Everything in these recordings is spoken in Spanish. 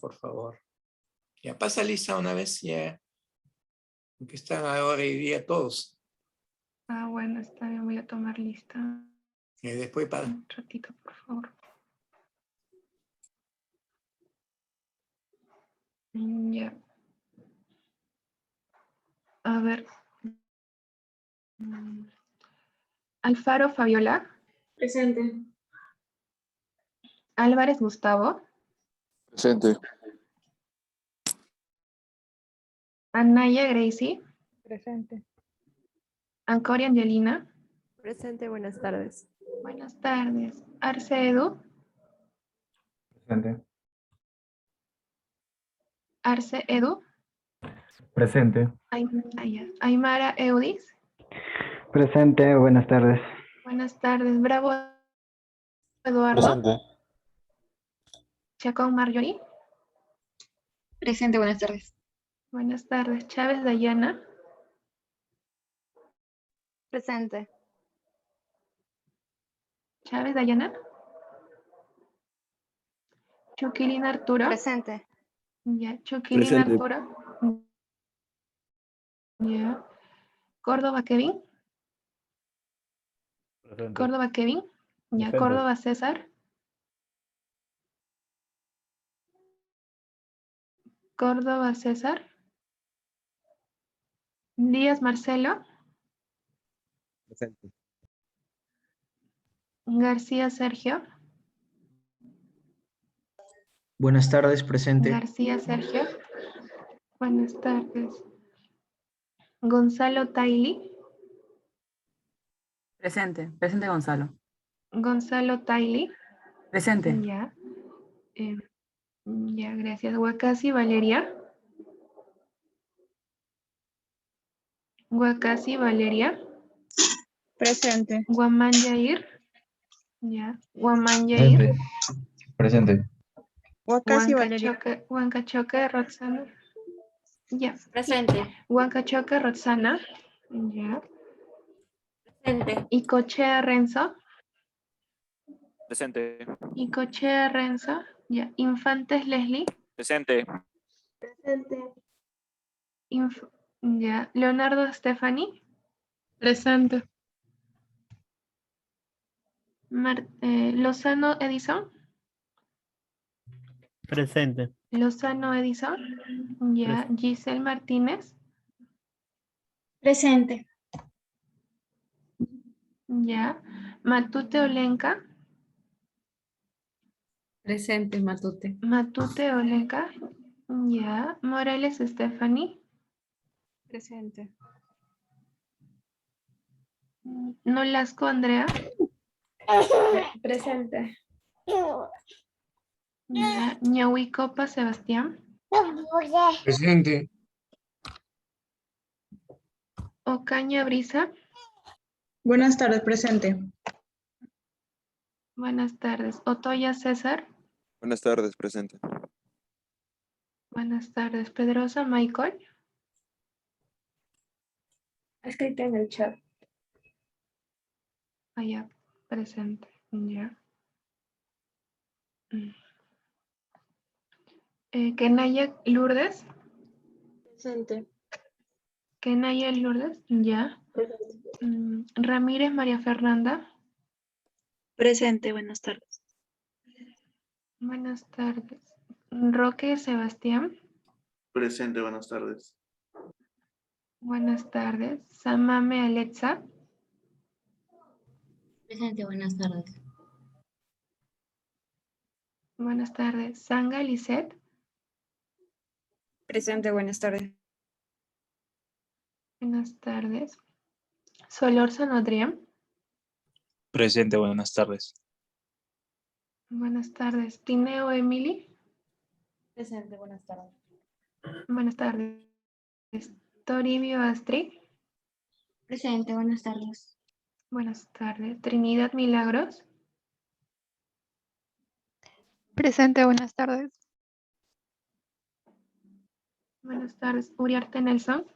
por favor. Ya pasa lista una vez, ya. Que están ahora y día todos. Ah, bueno, está bien, voy a tomar lista. Y después para. Un ratito, por favor. Ya. A ver. Alfaro Fabiola. Presente. Álvarez Gustavo. Presente. Anaya Gracie. Presente. Ancoria Angelina. Presente, buenas tardes. Buenas tardes. Arce Edu. Presente. Arce Edu. Presente. Aymara Eudis. Presente, buenas tardes. Buenas tardes. Bravo Eduardo. Presente. Chacón Marjorie. Presente, buenas tardes. Buenas tardes. Chávez Dayana. Presente. Chávez Dayana. Chuquilín Arturo. Presente. Ya. Chuquilín Presente. Arturo. Ya. Córdoba Kevin. Presente. Córdoba Kevin. Ya. Presente. Córdoba César. Córdoba César. Díaz Marcelo. Presente. García Sergio. Buenas tardes, presente. García Sergio. Buenas tardes. Gonzalo Taili. Presente. Presente, Gonzalo. Gonzalo Taili. Presente. Ya. Ya, gracias. Huacasi Valeria. Huacasi Valeria. Presente. Guamán Yair. Ya. Guamán Yair. Presente. Huacasi Valeria. Huancachoque Roxana. Ya. Presente. Huancachoque Roxana. Ya. Presente. Icochea Renzo. Presente. Icochea Renzo. Ya. Infantes Leslie. Presente. Presente. Ya. Leonardo Stephanie. Presente. Lozano Edison. Presente. Lozano Edison. Ya. Giselle Martínez. Presente. Ya. Matute Olenka. Presente, Matute. Matute Olenka. Ya. Morales Stephanie. Presente. Nolasco Andrea. Presente. Ya. Ñahuicopa Sebastián. Presente. Ocaña Brisa. Buenas tardes, presente. Buenas tardes. Otoya César. Buenas tardes, presente. Buenas tardes. Pedrosa Michael. Escrita en el chat. Allá, presente. Ya. Kenaya Lourdes. Presente. Kenaya Lourdes. Ya. Ramírez María Fernanda. Presente, buenas tardes. Buenas tardes. Roque Sebastián. Presente, buenas tardes. Buenas tardes. Samame Alexa. Presente, buenas tardes. Buenas tardes. Sanga Lisette. Presente, buenas tardes. Buenas tardes. Solórzano Adrián. Presente, buenas tardes. Buenas tardes. Tineo Emily. Presente, buenas tardes. Buenas tardes. Toribio Astrid. Presente, buenas tardes. Buenas tardes. Trinidad Milagros. Presente, buenas tardes. Buenas tardes. Uriarte Nelson.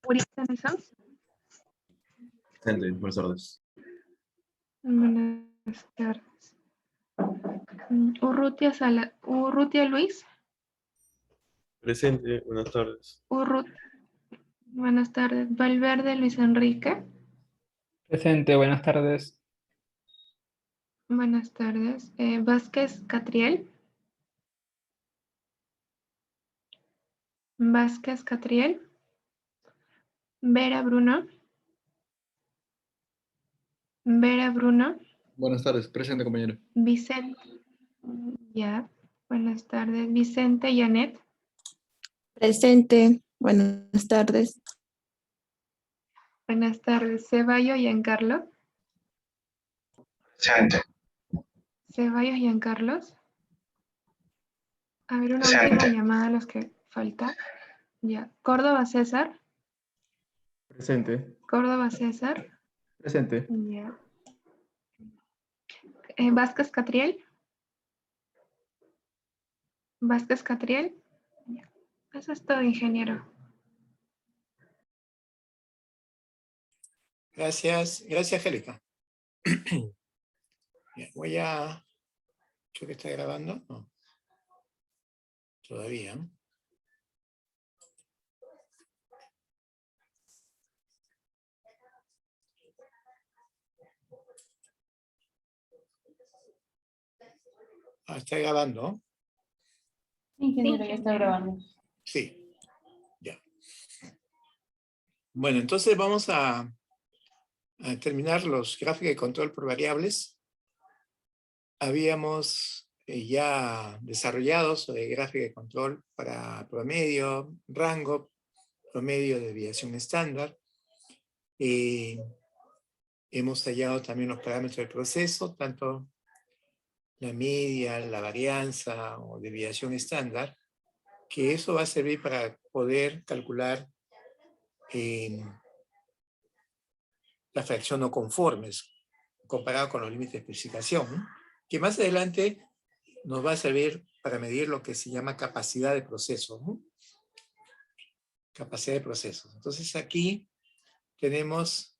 Uriarte Nelson. Presente, buenas tardes. Buenas tardes. Urrutia Luis. Presente, buenas tardes. Buenas tardes. Valverde Luis Enrique. Presente, buenas tardes. Buenas tardes. Vázquez Catriel. Vázquez Catriel. Vera Bruno. Vera Bruno. Buenas tardes, presente, compañero. Vicente. Ya. Buenas tardes. Vicente Janet. Presente. Buenas tardes. Buenas tardes. Ceballos Giancarlo. Presente. Ceballos Giancarlos. A ver, una última llamada a los que falta. Ya. Córdoba César. Presente. Córdoba César. Presente. Ya. Vázquez Catriel. Vázquez Catriel. Ya. Eso es todo, ingeniero. Gracias, Angélica. Bien, voy a... ¿Creo que está grabando? No. Todavía. Está grabando. Ingeniero, ya está grabando. Sí, ya. Bueno, entonces vamos a terminar los gráficos de control por variables. Habíamos ya desarrollado sobre gráfica de control para promedio, rango, promedio, desviación estándar. Hemos hallado también los parámetros del proceso, tanto la media, la varianza o desviación estándar, que eso va a servir para poder calcular la fracción no conformes, comparado con los límites de especificación, ¿no? Que más adelante nos va a servir para medir lo que se llama capacidad de proceso, ¿no? Capacidad de procesos. Entonces aquí tenemos,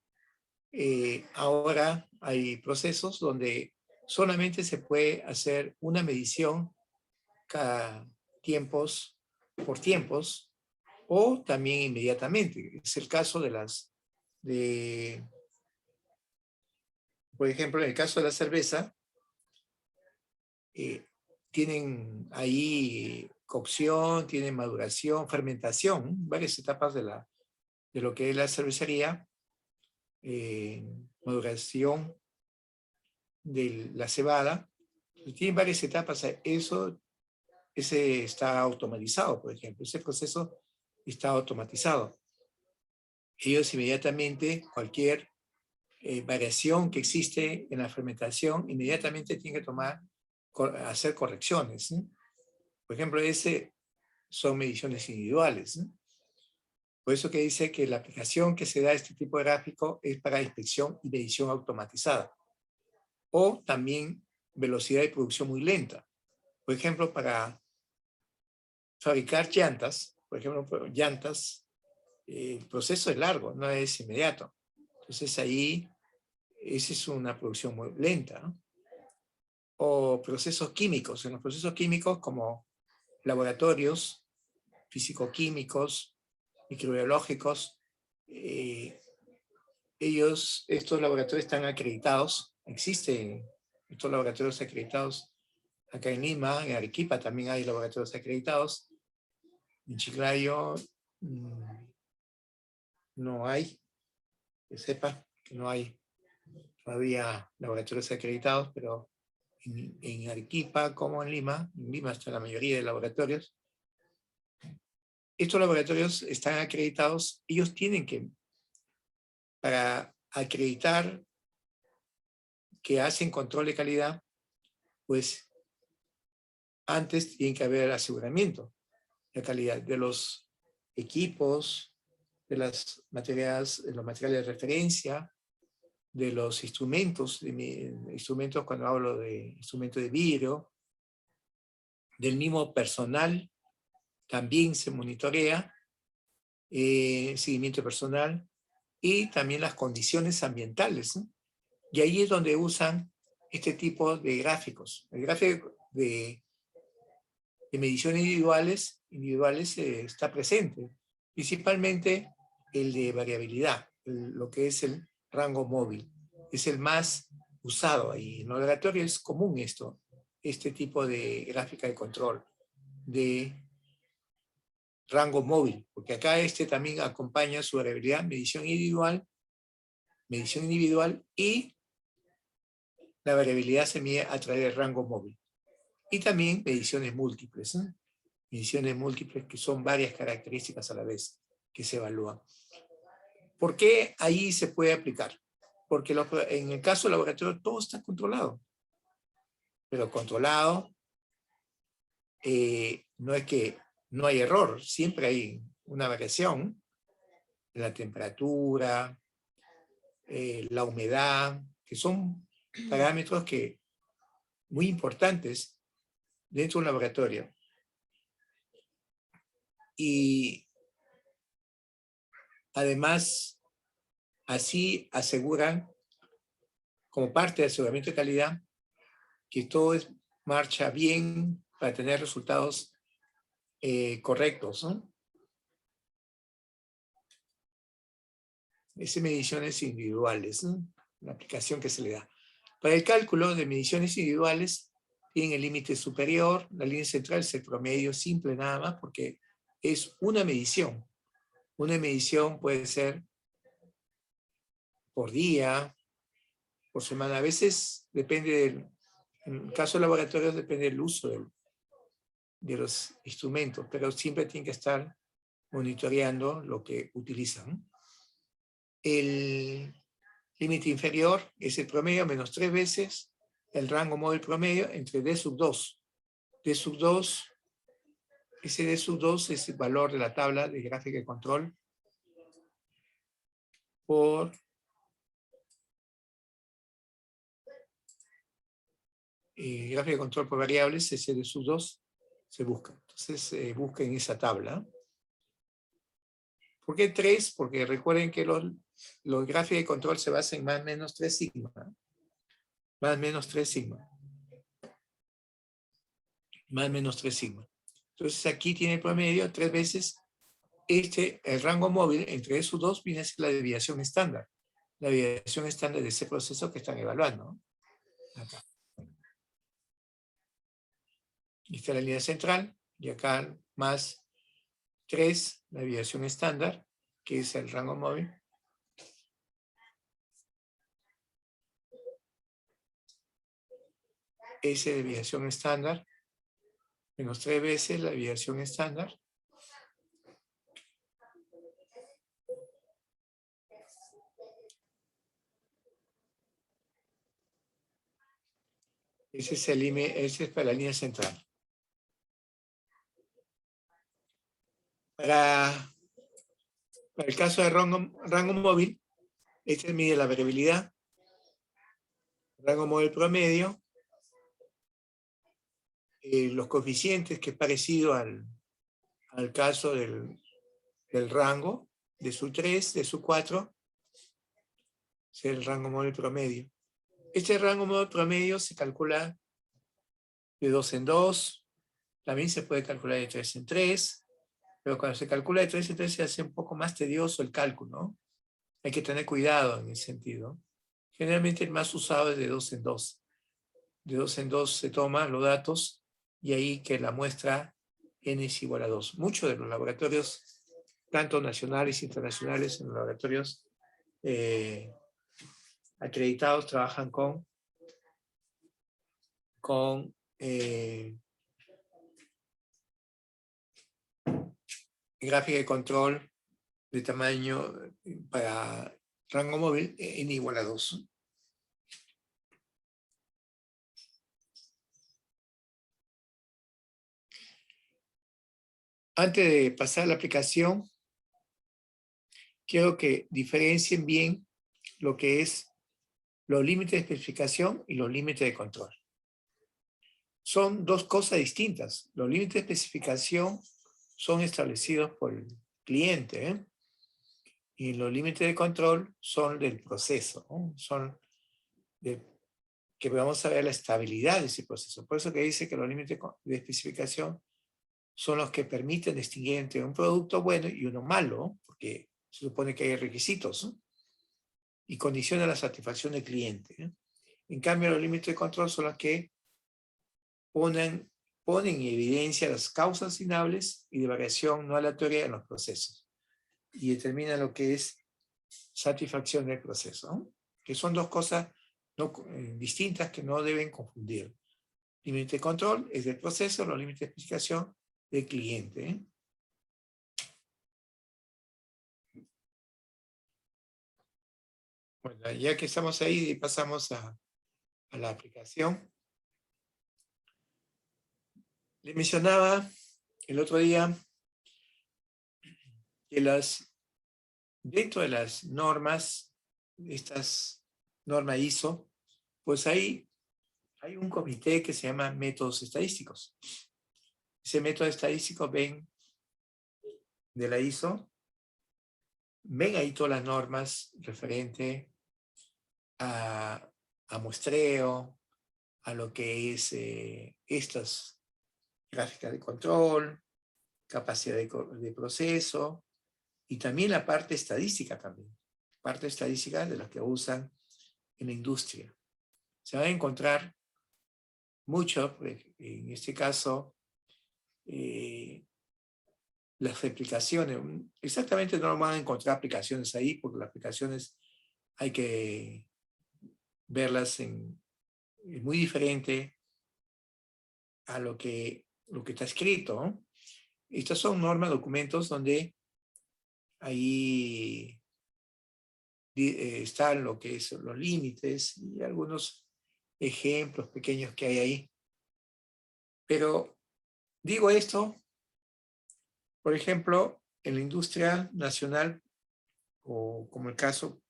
ahora hay procesos donde solamente se puede hacer una medición cada por tiempos, o también inmediatamente. Es el caso por ejemplo, en el caso de la cerveza, tienen ahí cocción, tienen maduración, fermentación, varias etapas de lo que es la cervecería, maduración de la cebada. Tienen varias etapas. Ese está automatizado, por ejemplo. Ese proceso está automatizado. Ellos inmediatamente, cualquier variación que existe en la fermentación, inmediatamente tienen que hacer correcciones, ¿sí? Por ejemplo, son mediciones individuales, ¿sí? Por eso que dice que la aplicación que se da a este tipo de gráfico es para inspección y medición automatizada. O también velocidad de producción muy lenta. Por ejemplo, para fabricar llantas, el proceso es largo, no es inmediato. Entonces ahí, esa es una producción muy lenta, ¿no? O procesos químicos. En los procesos químicos, como laboratorios físico-químicos, microbiológicos, estos laboratorios están acreditados. Existen estos laboratorios acreditados acá en Lima, en Arequipa también hay laboratorios acreditados. En Chiclayo no hay, que sepa que no hay todavía laboratorios acreditados, pero en Arequipa como en Lima está la mayoría de laboratorios. Estos laboratorios están acreditados, ellos tienen que, para acreditar que hacen control de calidad, pues antes tiene que haber aseguramiento de calidad de los equipos, de los materiales de referencia, de los instrumentos, cuando hablo de instrumentos de vidrio, del mismo personal, también se monitorea, seguimiento personal, y también las condiciones ambientales, ¿no? Y ahí es donde usan este tipo de gráficos. El gráfico de mediciones individuales está presente, principalmente el de variabilidad, lo que es el rango móvil. Es el más usado ahí. En el laboratorio es común este tipo de gráfica de control, de rango móvil, porque acá también acompaña su variabilidad, medición individual y la variabilidad se mide a través del rango móvil. Y también mediciones múltiples, ¿eh? Mediciones múltiples que son varias características a la vez que se evalúan. ¿Por qué ahí se puede aplicar? Porque en el caso del laboratorio todo está controlado. Pero controlado no es que no hay error, siempre hay una variación en la temperatura, la humedad, que son parámetros muy importantes dentro de un laboratorio. Y además, así aseguran, como parte del aseguramiento de calidad, que todo marcha bien para tener resultados correctos, ¿no? Esas mediciones individuales, ¿no? La aplicación que se le da. Para el cálculo de mediciones individuales, tienen el límite superior, la línea central es el promedio simple nada más, porque es una medición. Una medición puede ser por día, por semana. A veces depende en el caso de laboratorios depende del uso de los instrumentos, pero siempre tienen que estar monitoreando lo que utilizan. El límite inferior es el promedio menos 3 veces el rango móvil promedio entre D sub 2. D sub 2, ese D sub 2 es el valor de la tabla de gráfica de control por gráfica de control por variables, ese D sub 2 se busca. Entonces busca en esa tabla. ¿Por qué 3? Porque recuerden que los gráficos de control se basan en más o menos 3 sigma. Más o menos 3 sigma. Más o menos 3 sigma. Entonces aquí tiene el promedio 3 veces el rango móvil entre esos dos viene a ser la desviación estándar. La desviación estándar de ese proceso que están evaluando, ¿no? Acá. Esta es la línea central y acá más 3, la desviación estándar, que es el rango móvil. Esa desviación estándar, menos 3 veces la desviación estándar. Ese es para la línea central. Para el caso de rango móvil, este mide la variabilidad, rango móvil promedio, los coeficientes, que es parecido al caso del rango, de su 3, de su 4, es el rango móvil promedio. Este rango móvil promedio se calcula de 2 en 2, también se puede calcular de 3 en 3, pero cuando se calcula de 3 en 3 se hace un poco más tedioso el cálculo, ¿no? Hay que tener cuidado en ese sentido. Generalmente el más usado es de 2 en 2. De 2 en 2 se toman los datos y ahí que la muestra n es igual a 2. Muchos de los laboratorios, tanto nacionales e internacionales, en los laboratorios acreditados, trabajan con gráfica de control de tamaño para rango móvil n igual a 2. Antes de pasar a la aplicación, quiero que diferencien bien lo que es los límites de especificación y los límites de control. Son dos cosas distintas. Los límites de especificación son establecidos por el cliente, ¿eh? Y los límites de control son del proceso, ¿no? Son del que vamos a ver la estabilidad de ese proceso. Por eso que dice que los límites de especificación son los que permiten distinguir entre un producto bueno y uno malo, porque se supone que hay requisitos, ¿no? Y condiciona la satisfacción del cliente, ¿no? En cambio, los límites de control son los que ponen en evidencia las causas asignables y de variación no aleatoria en los procesos, y determinan lo que es satisfacción del proceso, ¿no? Que son dos cosas distintas que no deben confundir. Límite de control es del proceso, los límites de especificación del cliente, ¿eh? Bueno, ya que estamos ahí, pasamos a la aplicación. Le mencionaba el otro día que dentro de las normas, estas normas ISO, pues hay un comité que se llama métodos estadísticos. Ese método estadístico de la ISO, ven ahí todas las normas referente a muestreo, a lo que es estas gráficas de control, capacidad de proceso, y también la parte estadística también. Parte estadística de las que usan en la industria. Se va a encontrar mucho, en este caso, las aplicaciones. Exactamente no van a encontrar aplicaciones ahí, porque las aplicaciones hay que verlas es muy diferente a lo que está escrito, ¿no? Estas son normas, documentos donde ahí están lo que son los límites y algunos ejemplos pequeños que hay ahí. Pero digo esto, por ejemplo, en la industria nacional, o como el caso,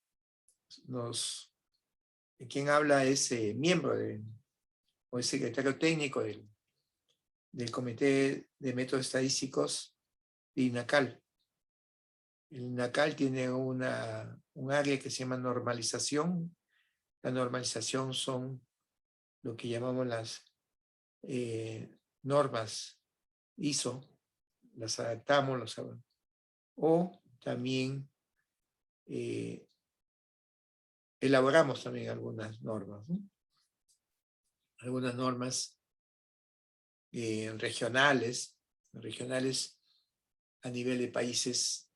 quien habla es miembro o es secretario técnico del Comité de Métodos Estadísticos de INACAL. El INACAL tiene un área que se llama normalización. La normalización son lo que llamamos las normas ISO, las adaptamos, o también elaboramos también algunas normas, ¿no? Algunas normas regionales a nivel de países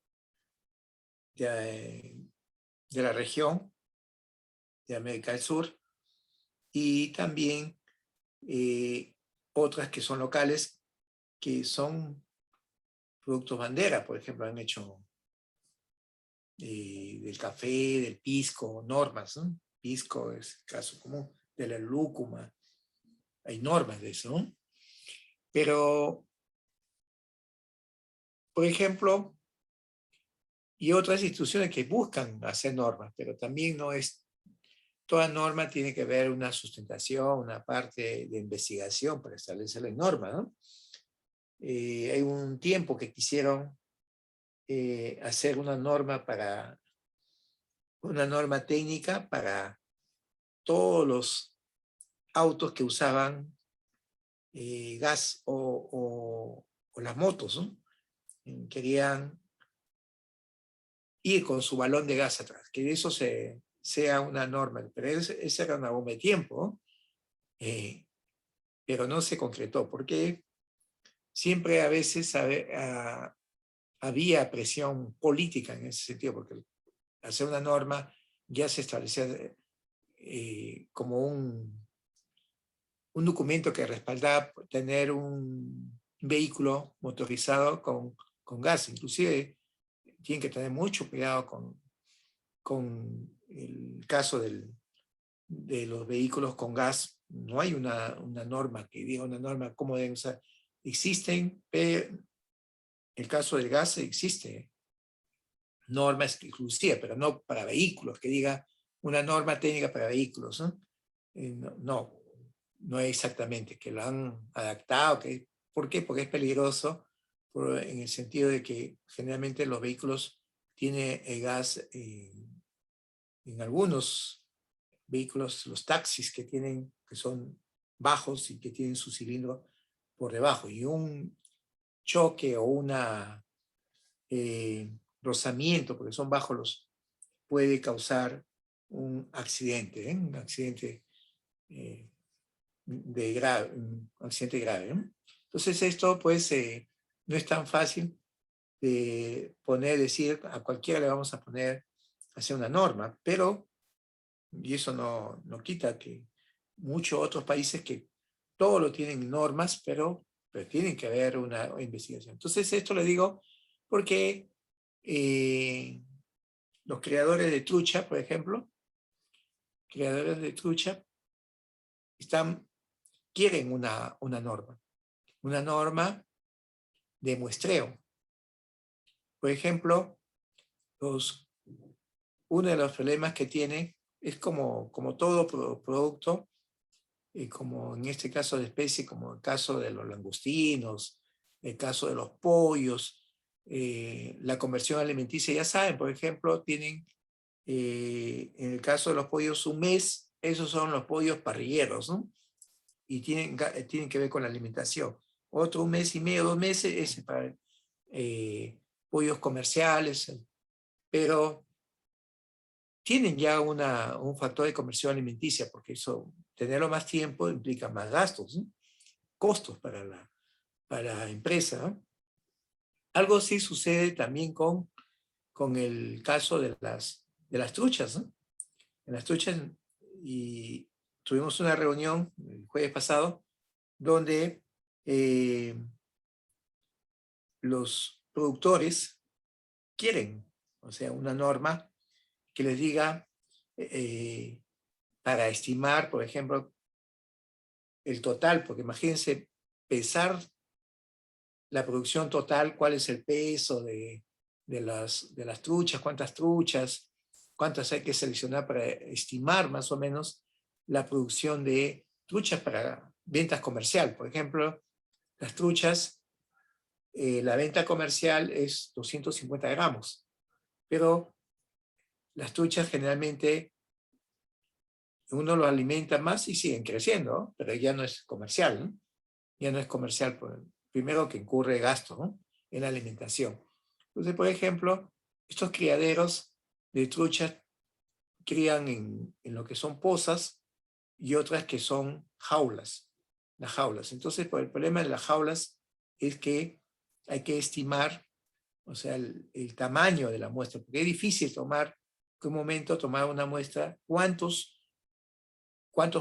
de la región de América del Sur, y también otras que son locales, que son productos bandera. Por ejemplo, han hecho del café, del pisco, normas, ¿no? Pisco es el caso común, de la lúcuma, hay normas de eso, ¿no? Pero, por ejemplo, y otras instituciones que buscan hacer normas, pero también no es, toda norma tiene que ver una sustentación, una parte de investigación para establecer la norma, ¿no? Hay un tiempo que quisieron hacer una norma técnica para todos los autos que usaban gas o las motos, ¿no? Querían ir con su balón de gas atrás, que eso sea una norma, pero esa era una bomba de tiempo, pero no se concretó, porque siempre a veces había presión política en ese sentido, porque hacer una norma ya se establecía como un documento que respaldaba tener un vehículo motorizado con gas. Inclusive tienen que tener mucho cuidado con el caso de los vehículos con gas. No hay una norma que diga cómo deben usar. Existen, pero el caso del gas existe norma exclusiva, pero no para vehículos, que diga una norma técnica para vehículos, ¿no? No es exactamente, que lo han adaptado. ¿Por qué? Porque es peligroso, en el sentido de que generalmente los vehículos tienen gas en algunos vehículos, los taxis que son bajos y que tienen su cilindro por debajo. Y un choque o una rozamiento, porque son bajos, puede causar un accidente, un accidente un accidente grave, ¿no? Entonces esto pues no es tan fácil de decir a cualquiera le vamos a hacer una norma, pero, y eso no quita que muchos otros países que todo lo tienen normas, pero tiene que haber una investigación. Entonces esto le digo porque los creadores de trucha, por ejemplo, quieren una norma de muestreo. Por ejemplo, uno de los problemas que tiene es como todo producto, como en este caso de especie, como el caso de los langostinos, el caso de los pollos, la conversión alimenticia, ya saben, por ejemplo, tienen en el caso de los pollos un mes, esos son los pollos parrilleros, ¿no? Y tienen que ver con la alimentación. Otro un mes y medio, 2 meses, es para pollos comerciales, pero tienen ya un factor de conversión alimenticia, porque eso, tenerlo más tiempo implica más gastos, ¿no? Costos para la empresa, ¿no? Algo sí sucede también con el caso de las truchas, ¿no? En las truchas, y tuvimos una reunión el jueves pasado, donde los productores quieren, o sea, una norma que les diga, para estimar, por ejemplo, el total, porque imagínense pesar la producción total, cuál es el peso de las truchas, cuántas hay que seleccionar para estimar más o menos la producción de truchas para ventas comercial. Por ejemplo, las truchas, la venta comercial es 250 gramos, pero las truchas generalmente uno los alimenta más y siguen creciendo, ¿no? Pero ya no es comercial, ¿no? Ya no es comercial, primero que incurre gasto, ¿no?, en la alimentación. Entonces, por ejemplo, estos criaderos de truchas crían en lo que son pozas y otras que son jaulas, las jaulas. Entonces, el problema de las jaulas es que hay que estimar, o sea, el tamaño de la muestra, porque es difícil tomar una muestra, cuántos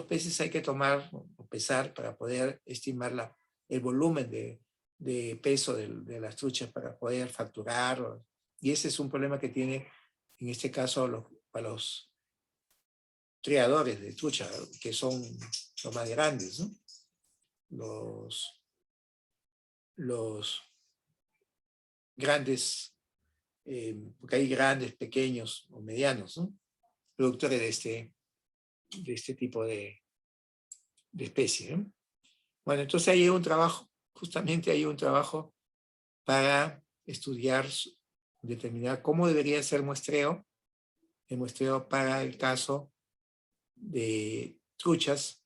peces hay que tomar o pesar para poder estimar el volumen de peso de las truchas para poder facturar. Y ese es un problema que tiene, en este caso, para los criadores de trucha, que son los más grandes, ¿no? Los grandes, porque hay grandes, pequeños o medianos, ¿no?, productores de este tipo de especie, ¿no? Bueno, entonces hay un trabajo, justamente hay un trabajo para estudiar, determinar cómo debería ser el muestreo para el caso de truchas,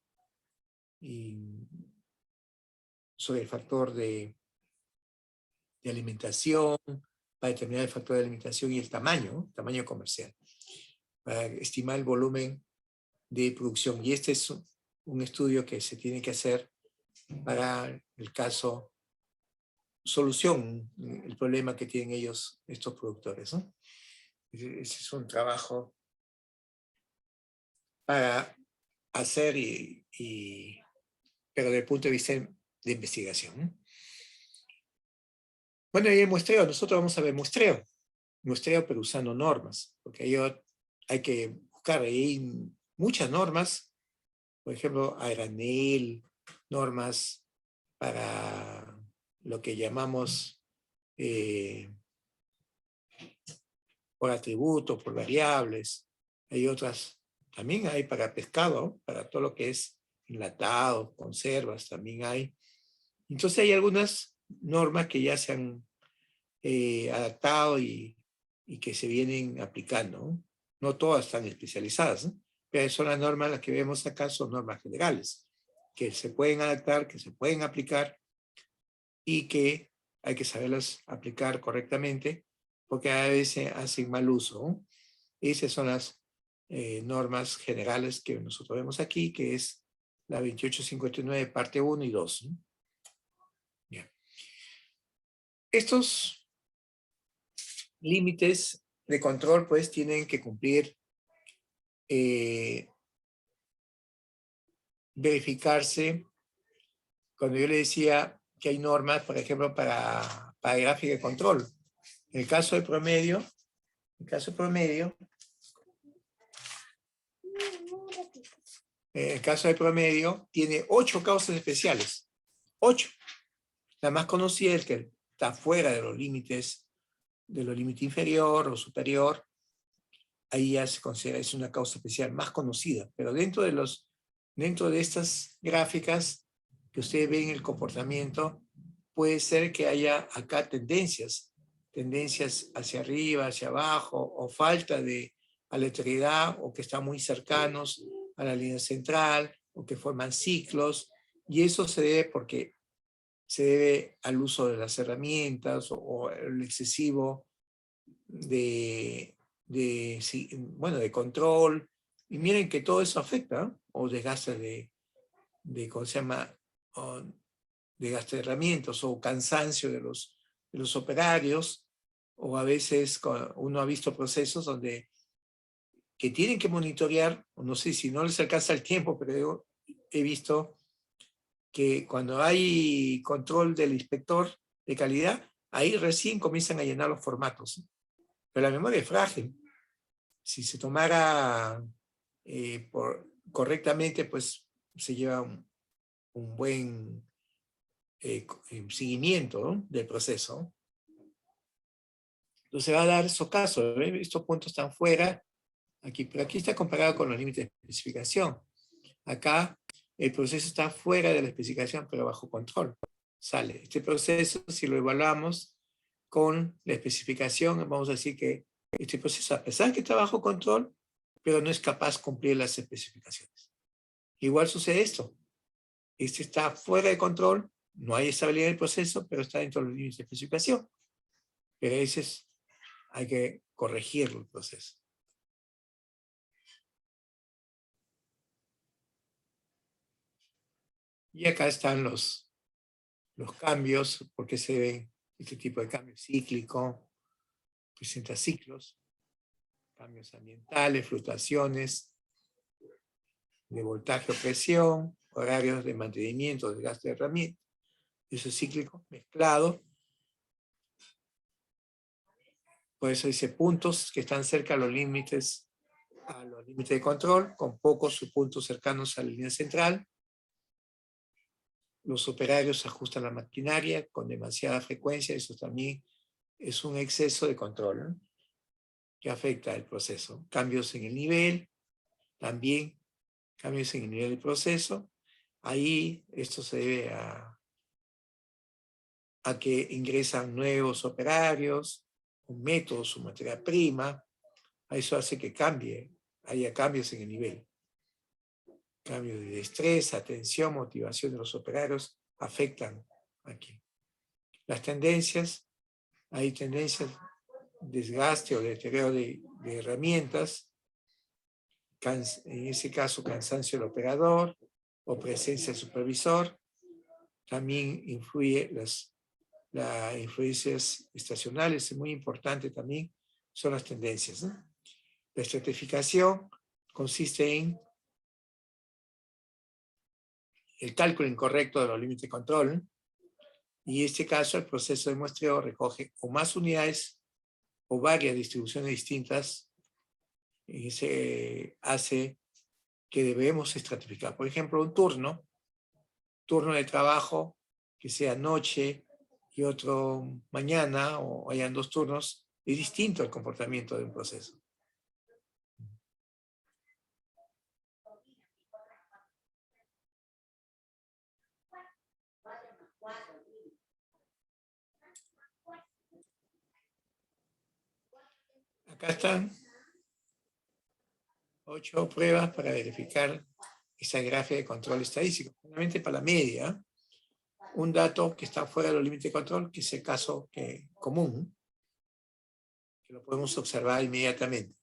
y sobre el factor de alimentación, para determinar el factor de alimentación y el tamaño comercial, para estimar el volumen de producción. Y este es un estudio que se tiene que hacer para el caso solución, el problema que tienen estos productores, ¿no? Ese es un trabajo para hacer, pero desde el punto de vista de investigación, ¿no? Bueno, y el muestreo, nosotros vamos a ver muestreo, pero usando normas, porque hay que buscar, hay muchas normas, por ejemplo, a granel, normas para lo que llamamos por atributos, por variables. Hay otras, también hay para pescado, para todo lo que es enlatado, conservas, también hay. Entonces hay algunas normas que ya se han adaptado y que se vienen aplicando, ¿no? No todas están especializadas, ¿no? pero son las normas, las que vemos acá son normas generales, que se pueden adaptar, que se pueden aplicar y que hay que saberlas aplicar correctamente, porque a veces hacen mal uso, ¿no? Esas son las normas generales que nosotros vemos aquí, que es la 2859, parte 1 y 2. ¿No? Bien. Estos límites de control, pues, tienen que cumplir, verificarse. Cuando yo le decía que hay normas, por ejemplo, para gráfica de control. En el caso de promedio, tiene 8 causas especiales. 8. La más conocida es que está fuera de los límites inferior o superior. Ahí ya se considera, es una causa especial más conocida. Pero dentro de estas gráficas que ustedes ven el comportamiento, puede ser que haya acá tendencias hacia arriba, hacia abajo, o falta de aleatoriedad, o que están muy cercanos a la línea central, o que forman ciclos, y eso se debe al uso de las herramientas o el excesivo de control. Y miren que todo eso afecta, ¿no? O desgaste ¿cómo se llama? Desgaste de herramientas o cansancio de los operarios, o a veces uno ha visto procesos que tienen que monitorear, o no sé si no les alcanza el tiempo, pero yo he visto que cuando hay control del inspector de calidad, ahí recién comienzan a llenar los formatos. Pero la memoria es frágil. Si se tomara correctamente, pues se lleva un buen seguimiento, ¿no?, del proceso. Entonces va a dar esos casos. Estos puntos están fuera. Pero aquí está comparado con los límites de especificación. Acá el proceso está fuera de la especificación, pero bajo control. Sale. Este proceso, si lo evaluamos con la especificación, vamos a decir que este proceso, a pesar que está bajo control, pero no es capaz de cumplir las especificaciones. Igual sucede esto. Este está fuera de control, no hay estabilidad del proceso, pero está dentro de los límites de especificación. Pero a veces hay que corregir el proceso. Y acá están los cambios, porque se ve este tipo de cambio cíclico, presenta ciclos, cambios ambientales, fluctuaciones de voltaje o presión, horarios de mantenimiento, desgaste de herramientas. Eso es cíclico, mezclado. Por eso dice puntos que están cerca a los límites de control, con pocos subpuntos cercanos a la línea central. Los operarios ajustan la maquinaria con demasiada frecuencia, eso también es un exceso de control, ¿no?, que afecta el proceso. Cambios en el nivel, también cambios en el nivel del proceso. Ahí esto se debe a que ingresan nuevos operarios, un método, su materia prima. Eso hace que haya cambios en el nivel. Cambios de estrés, atención, motivación de los operarios afectan aquí. Las tendencias, hay tendencias, desgaste o deterioro de herramientas, en ese caso cansancio del operador o presencia del supervisor. También influye las influencias estacionales, es muy importante también, son las tendencias, ¿no? La estratificación consiste en el cálculo incorrecto de los límites de control, y en este caso el proceso de muestreo recoge o más unidades o varias distribuciones distintas, y se hace que debemos estratificar. Por ejemplo, un turno de trabajo que sea noche y otro mañana, o hayan 2 turnos, es distinto el comportamiento de un proceso. Acá están 8 pruebas para verificar esa gráfica de control estadístico. Solamente para la media, un dato que está fuera de los límites de control, que es el caso común, que lo podemos observar inmediatamente.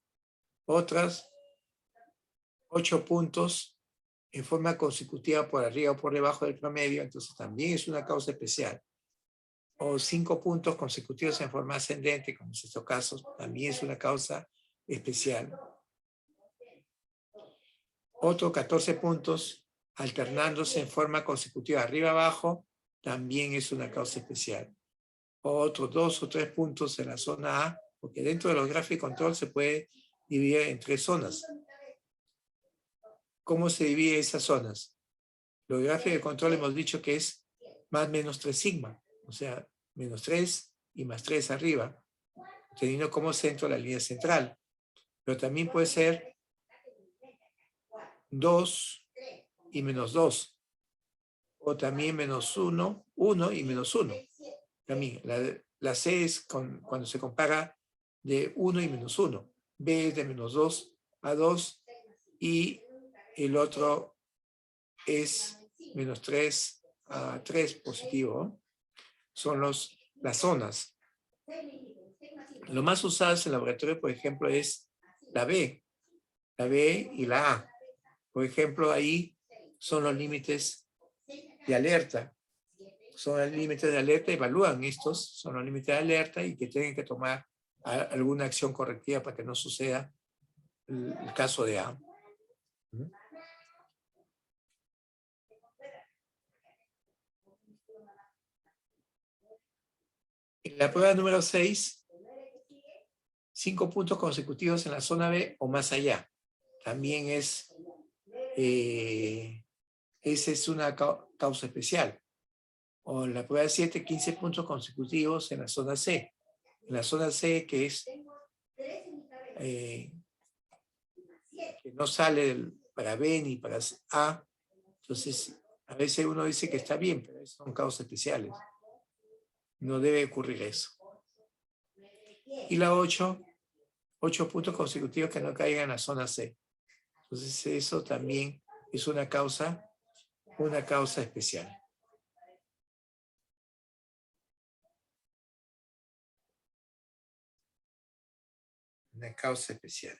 Otras 8 puntos en forma consecutiva por arriba o por debajo del promedio, entonces también es una causa especial. O 5 puntos consecutivos en forma ascendente, como en estos casos, también es una causa especial. Otro 14 puntos alternándose en forma consecutiva arriba-abajo, también es una causa especial. Otros 2 o 3 puntos en la zona A, porque dentro de los gráficos de control se puede dividir en 3 zonas. ¿Cómo se divide esas zonas? Los gráficos de control hemos dicho que es más menos 3 sigma, o sea, menos 3 y más 3 arriba, teniendo como centro la línea central. Pero también puede ser 2 y menos 2. O también menos 1, 1 y menos 1. También la C es cuando se compara de 1 y menos 1. B es de menos 2 a 2 y el otro es menos 3 a 3 positivo. Son las zonas. Lo más usado en el laboratorio, por ejemplo, es la B y la A. Por ejemplo, ahí son los límites de alerta. Son los límites de alerta, evalúan estos, son los límites de alerta y que tienen que tomar alguna acción correctiva para que no suceda el caso de A. En la prueba número 6, 5 puntos consecutivos en la zona B o más allá. También esa es una causa especial. O en la prueba 7, 15 puntos consecutivos en la zona C. En la zona C, que es que no sale para B ni para A, entonces a veces uno dice que está bien, pero son causas especiales. No debe ocurrir eso. Y la 8 puntos consecutivos que no caigan en la zona C. Entonces eso también es una causa especial. Una causa especial.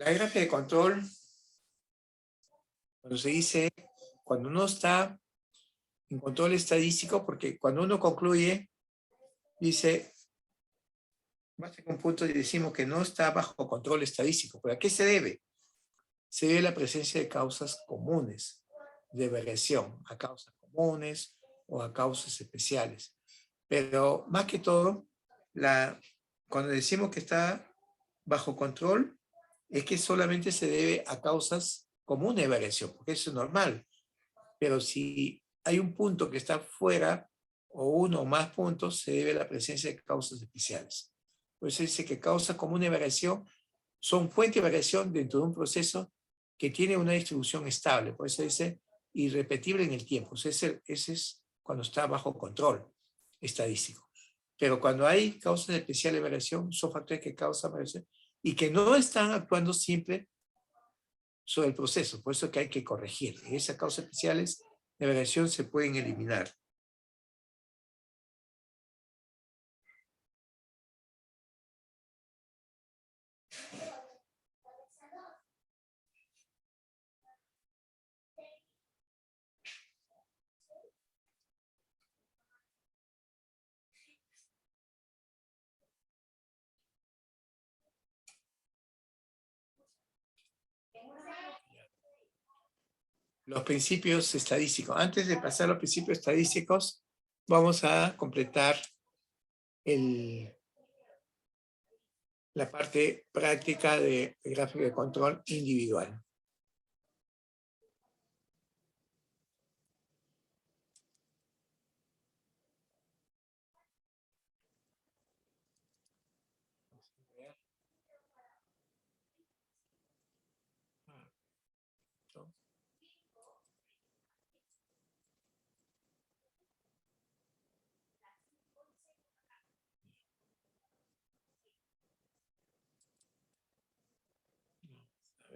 La gráfica de control, cuando uno está en control estadístico, porque cuando uno concluye, dice, basta con un punto y decimos que no está bajo control estadístico. ¿Pero a qué se debe? Se debe a la presencia de causas comunes de variación, a causas comunes o a causas especiales. Pero más que todo, cuando decimos que está bajo control, es que solamente se debe a causas comunes de variación, porque eso es normal. Pero si hay un punto que está fuera, o uno o más puntos, se debe a la presencia de causas especiales. Por eso dice que causas comunes de variación son fuente de variación dentro de un proceso que tiene una distribución estable. Por eso dice irrepetible en el tiempo. Ese es cuando está bajo control estadístico. Pero cuando hay causas especiales de variación, son factores que causan variación y que no están actuando siempre sobre el proceso. Por eso que hay que corregir. Esas causas especiales de variación se pueden eliminar. Los principios estadísticos. Antes de pasar a los principios estadísticos, vamos a completar la parte práctica de gráfico de control individual. .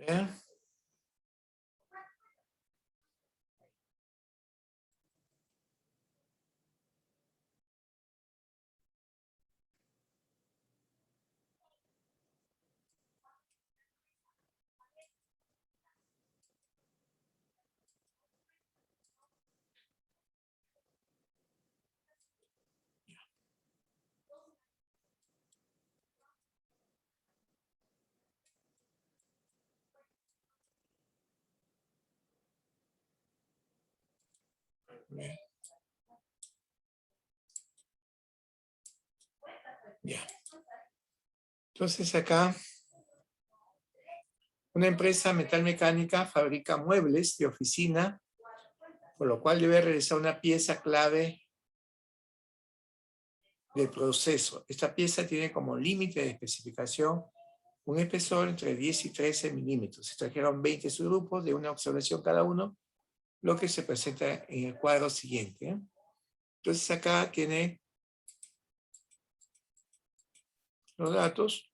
ver. Bien. Ya. Entonces acá, una empresa metalmecánica fabrica muebles de oficina, por lo cual debe realizar una pieza clave del proceso. Esta pieza tiene como límite de especificación un espesor entre 10 y 13 milímetros. Se trajeron 20 subgrupos de una observación cada uno, lo que se presenta en el cuadro siguiente. Entonces acá tiene los datos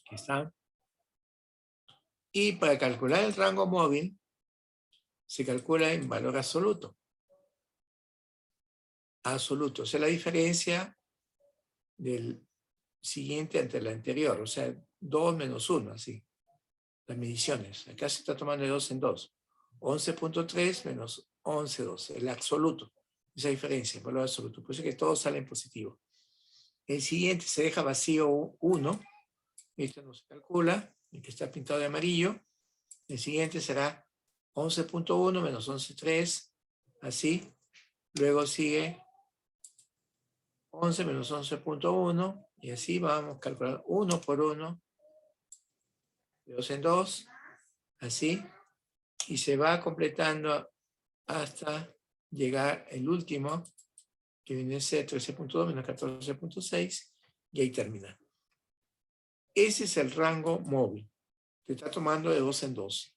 que están. Y para calcular el rango móvil, se calcula en valor absoluto. Absoluto. O sea, la diferencia del siguiente ante el anterior. O sea, 2 menos 1, así. Las mediciones. Acá se está tomando de 2 en 2. 11.3 menos 11.2. El absoluto. Esa diferencia, el valor absoluto. Por eso es que todos salen positivos. El siguiente se deja vacío 1. Esto no se calcula. El que está pintado de amarillo. El siguiente será 11.1 menos 11.3. Así. Luego sigue 11 menos 11.1. Y así vamos a calcular 1 por 1. De 2 en 2. Así. Y se va completando hasta llegar el último, que viene a ser 13.2 menos 14.6, y ahí termina. Ese es el rango móvil. Se está tomando de 2 en 2.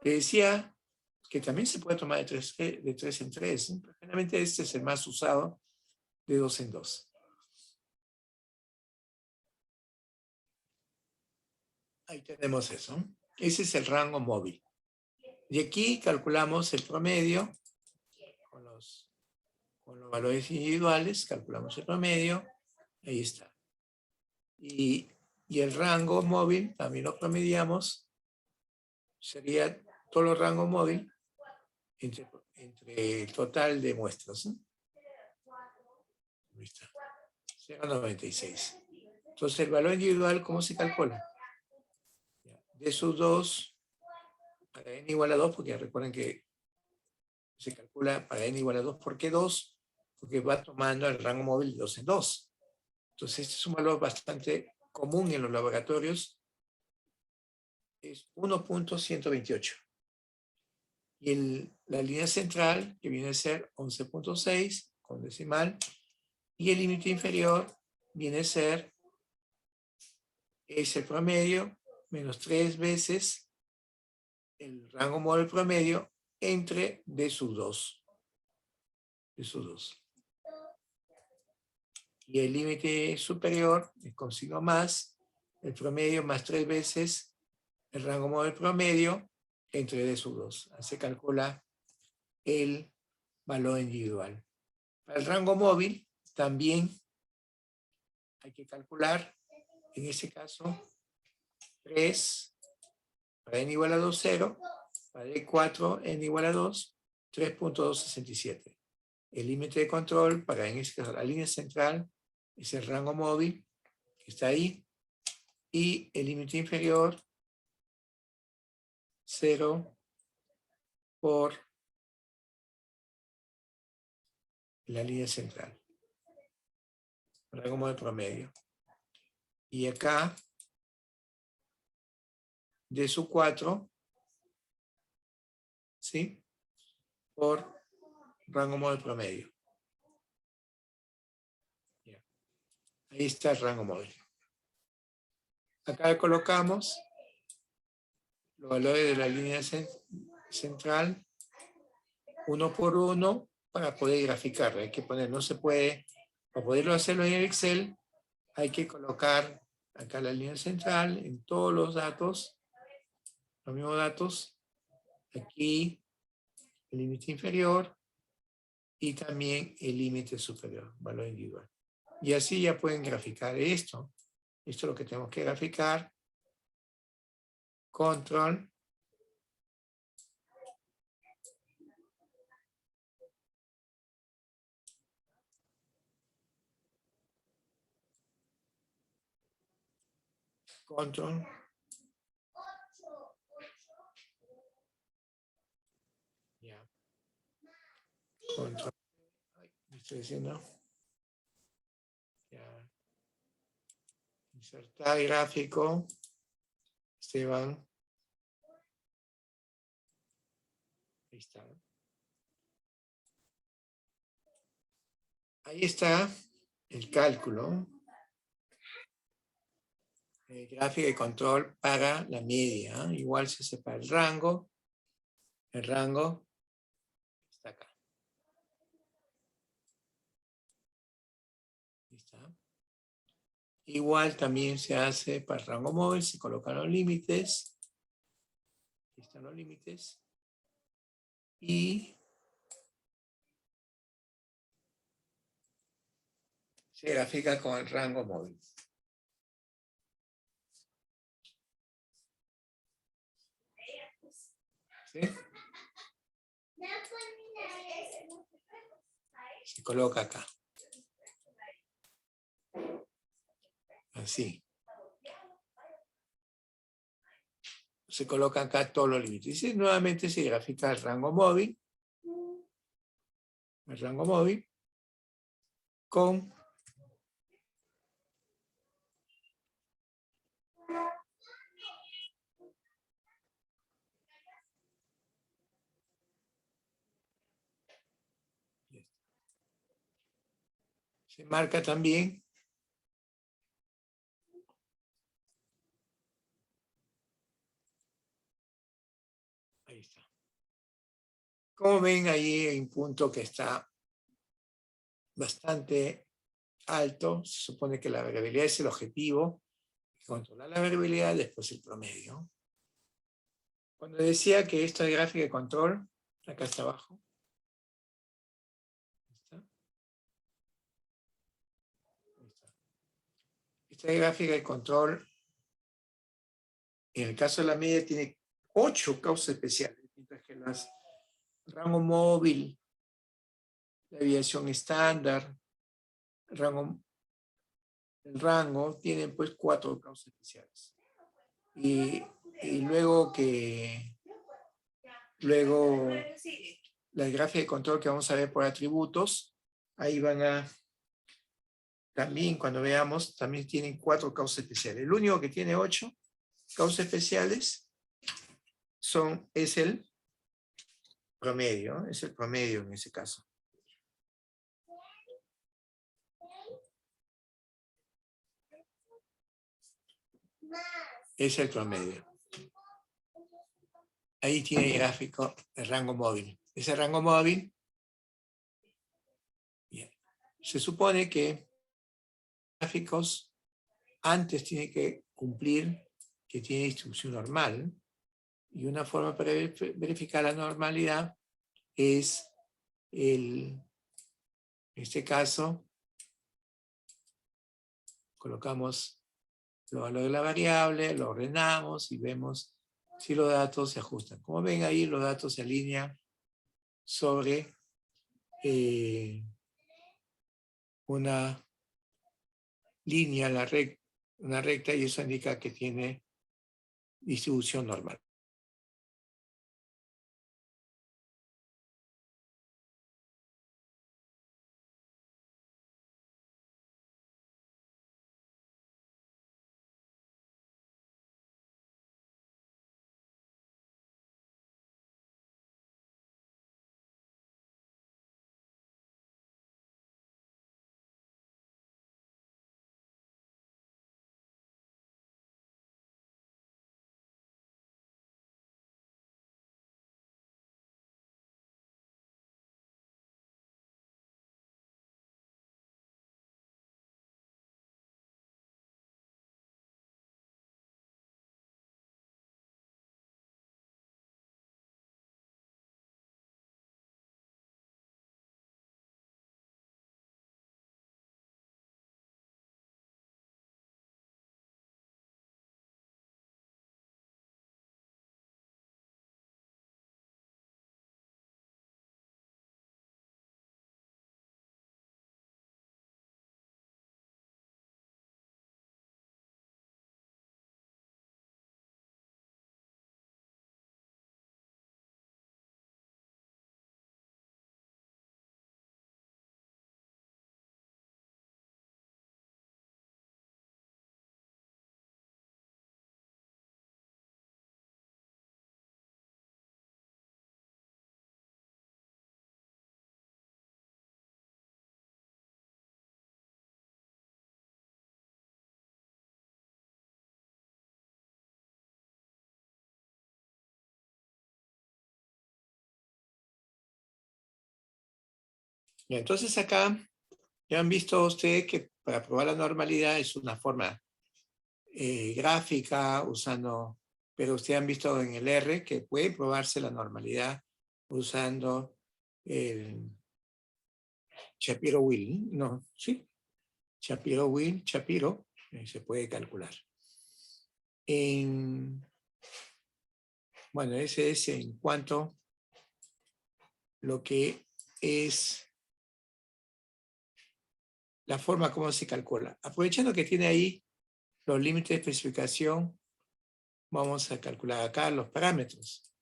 Le decía que también se puede tomar de 3 en 3. ¿No? Generalmente este es el más usado, de 2 en 2. Ahí tenemos eso. Ese es el rango móvil. Y aquí calculamos el promedio con los valores individuales, calculamos el promedio, ahí está. Y el rango móvil, también lo promediamos, sería todo el rango móvil entre el total de muestras. ¿No? Ahí está, 0.96. Entonces, el valor individual, ¿cómo se calcula? De sus 2, para n igual a 2, porque recuerden que se calcula para n igual a 2. ¿Por qué 2? Porque va tomando el rango móvil de 2 en 2. Entonces, este es un valor bastante común en los laboratorios. Es 1.128. Y la línea central, que viene a ser 11.6 con decimal, y el límite inferior viene a ser, es el promedio, menos 3 veces el rango móvil promedio entre D sub 2. D sub 2. Y el límite superior es con signo más, el promedio más 3 veces el rango móvil promedio entre D sub 2. Se calcula el valor individual. Para el rango móvil también hay que calcular, en este caso, 3 para n igual a 2, 0, para D4, n igual a 2, 3.267. El límite de control para, en este caso, la línea central es el rango móvil, que está ahí, y el límite inferior, 0 por la línea central. Rango móvil promedio. Y acá, D sub 4, ¿sí? Por rango móvil promedio. Yeah. Ahí está el rango móvil. Acá colocamos los valores de la línea central, 1 por 1, para poder graficar. Hay que poner, no se puede, para poderlo hacerlo en el Excel, hay que colocar acá la línea central, en todos los datos, los mismos datos, aquí el límite inferior y también el límite superior, valor individual. Y así ya pueden graficar esto. Esto es lo que tenemos que graficar. Control. Control. Ya. Control. Ay, ¿me estoy diciendo? Ya. Insertar gráfico. Esteban. Ahí está. Ahí está el cálculo. Gráfica de control para la media. Igual se separa el rango. El rango está acá. Ahí está. Igual también se hace para el rango móvil. Se colocan los límites. Ahí están los límites. Y se grafica con el rango móvil. ¿Sí? Se coloca acá. Así. Se colocan acá todos los límites. Y nuevamente se grafica el rango móvil. El rango móvil con se marca también ahí está. Como ven, ahí hay un punto que está bastante alto. Se supone que la variabilidad es el objetivo. Controlar la variabilidad, después el promedio. Cuando decía que esto es gráfica de control, acá está abajo. Ahí está. Esta gráfica de control, en el caso de la media, tiene 8 causas especiales, mientras que el rango móvil, la desviación estándar, el rango tienen pues 4 causas especiales. Y luego la gráfica de control que vamos a ver por atributos, ahí van a, también cuando veamos, también tienen 4 causas especiales. El único que tiene 8 causas especiales es el promedio, es el promedio en ese caso. Es el promedio. Ahí tiene el gráfico, el rango móvil. Ese rango móvil, bien, se supone que gráficos antes tiene que cumplir que tiene distribución normal, y una forma para verificar la normalidad es en este caso, colocamos los valores de la variable, lo ordenamos y vemos si los datos se ajustan. Como ven ahí, los datos se alinean sobre una línea, una recta, y eso indica que tiene distribución normal. Y entonces acá ya han visto ustedes que para probar la normalidad es una forma gráfica usando, pero ustedes han visto en el R que puede probarse la normalidad usando el Shapiro-Wilk, ¿no? Sí, Shapiro-Wilk, Shapiro, se puede calcular. Bueno, ese es en cuanto lo que es la forma como se calcula. Aprovechando que tiene ahí los límites de especificación, vamos a calcular acá los parámetros.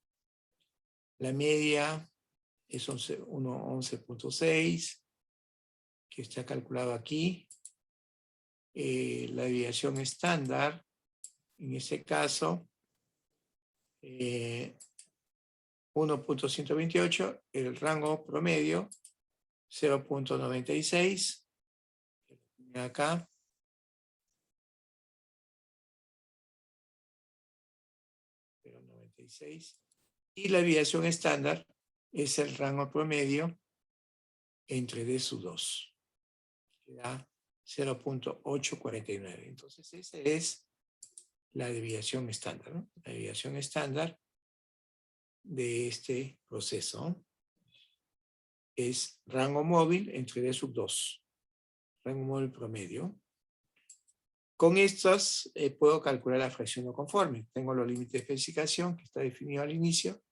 La media es 11.6, que está calculado aquí. La desviación estándar, en este caso, 1.128, el rango promedio, 0.96, acá. Y la desviación estándar es el rango promedio entre D sub 2, que da 0.849. Entonces, esa es la desviación estándar, ¿no? La desviación estándar de este proceso es rango móvil entre D sub 2, rango móvil promedio. Con estas puedo calcular la fracción no conforme. Tengo los límites de especificación que está definido al inicio.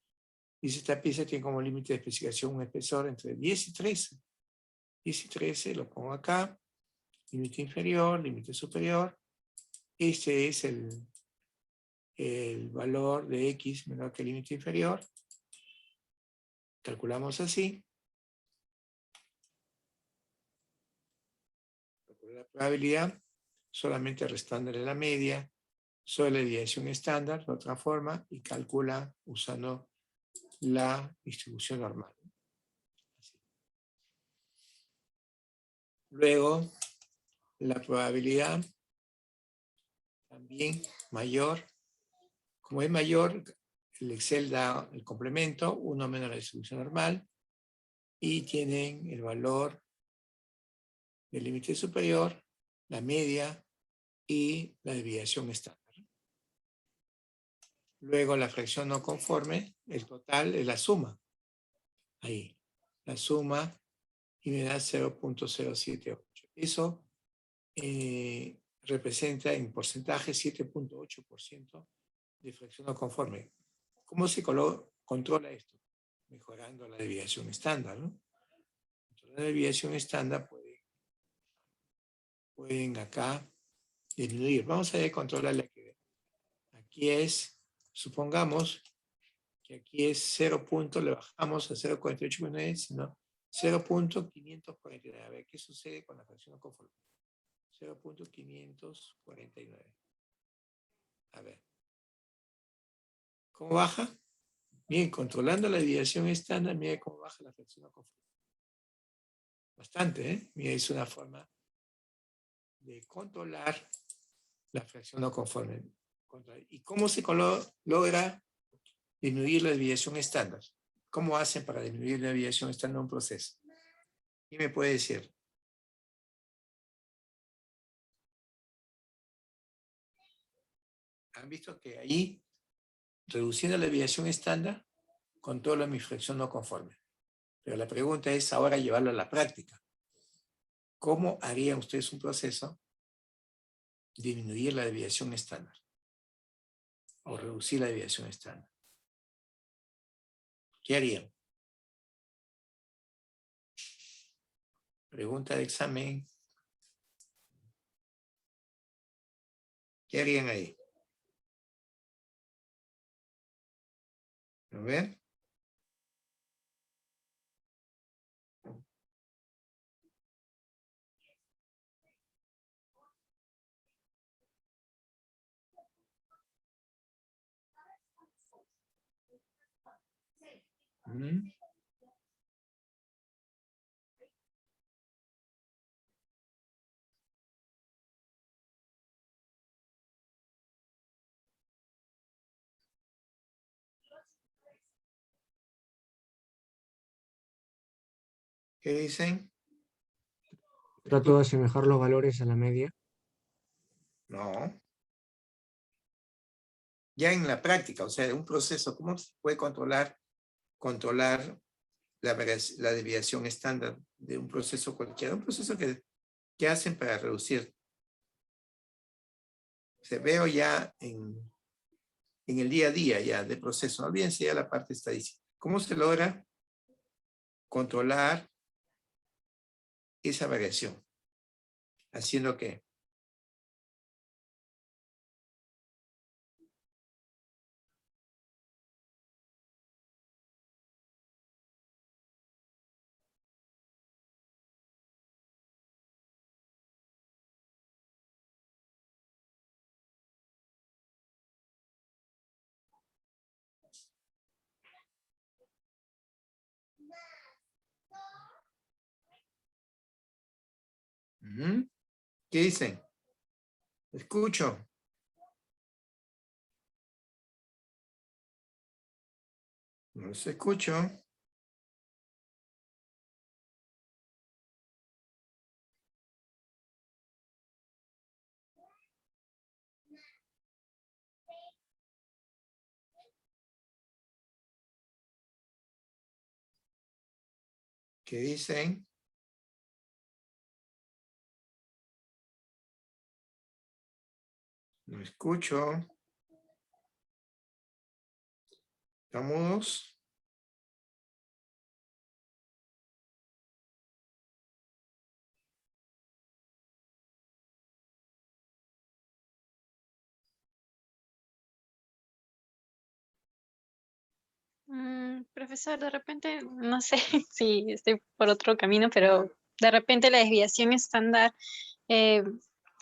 Dice, esta pieza tiene como límite de especificación un espesor entre 10 y 13. 10 y 13 lo pongo acá. Límite inferior, límite superior. Este es el valor de X menor que el límite inferior. Calculamos así. Calcular la probabilidad solamente restándole la media sobre la desviación estándar de otra forma y calcula usando la distribución normal. Así. Luego, la probabilidad también mayor. Como es mayor, el Excel da el complemento, 1 menos la distribución normal, y tienen el valor del límite superior, la media y la desviación estándar. Luego la fracción no conforme, el total es la suma. Ahí, la suma y me da 0.078. Eso representa en porcentaje 7.8% de fracción no conforme. ¿Cómo se controla esto? Mejorando la desviación estándar, ¿no? Controlando la desviación estándar pueden acá disminuir. Vamos a ver controlar la que aquí es, supongamos que aquí es 0. Le bajamos a 0.4849, sino 0.549. A ver qué sucede con la fracción no conforme. 0.549. A ver. ¿Cómo baja? Bien, controlando la desviación estándar, mira cómo baja la fracción no conforme. Bastante, ¿eh? Mira, es una forma de controlar la fracción no conforme. ¿Y cómo se logra disminuir la desviación estándar? ¿Cómo hacen para disminuir la desviación estándar en un proceso? ¿Quién me puede decir? Han visto que ahí, reduciendo la desviación estándar, controlo mi fracción no conforme. Pero la pregunta es ahora llevarlo a la práctica. ¿Cómo harían ustedes un proceso de disminuir la desviación estándar? O reducir la desviación estándar. ¿Qué harían? Pregunta de examen. ¿Qué harían ahí? ¿Lo ven? ¿Qué dicen? Trato de asemejar los valores a la media. No. Ya en la práctica, o sea, un proceso, ¿cómo se puede controlar la desviación estándar de un proceso cualquiera? Un proceso que hacen para reducir. Se veo ya en el día a día ya de proceso. No olvídense ya la parte estadística. ¿Cómo se logra controlar esa variación? ¿Haciendo qué? Ujú. ¿Qué dicen? Escucho. No los escucho. ¿Qué dicen? No escucho. ¿Están mudos? Profesor, de repente, no sé si estoy por otro camino, pero de repente la desviación estándar eh,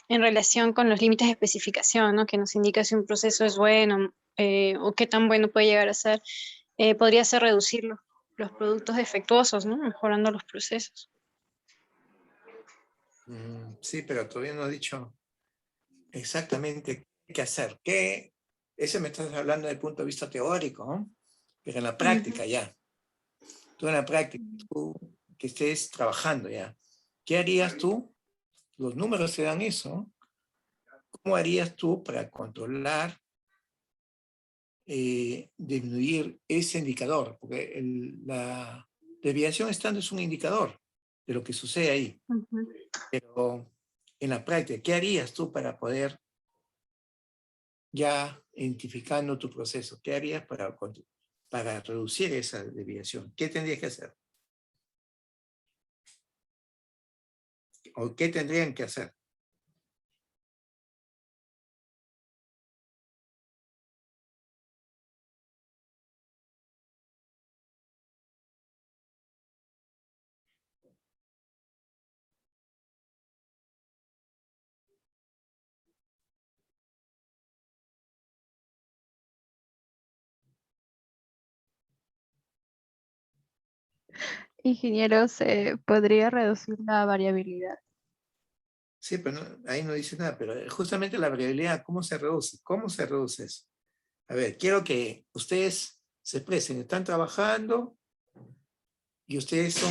en relación con los límites de especificación, ¿no? Que nos indica si un proceso es bueno o qué tan bueno puede llegar a ser, podría ser reducir los productos defectuosos, ¿no? Mejorando los procesos. Sí, pero todavía no he dicho exactamente qué hacer. Eso me estás hablando desde el punto de vista teórico, ¿no? Pero en la práctica ya. Tú en la práctica, tú que estés trabajando ya. ¿Qué harías tú? Los números te dan eso, ¿no? ¿Cómo harías tú para controlar, disminuir ese indicador? Porque la desviación estándar es un indicador de lo que sucede ahí. Pero en la práctica, ¿qué harías tú para poder, ya identificando tu proceso, qué harías para reducir esa desviación? ¿Qué tendrías que hacer? ¿O qué tendrían que hacer? Ingeniero, ¿se podría reducir la variabilidad? Sí, pero ahí no dice nada, pero justamente la variabilidad, ¿cómo se reduce? ¿Cómo se reduce eso? A ver, quiero que ustedes se expresen, están trabajando y ustedes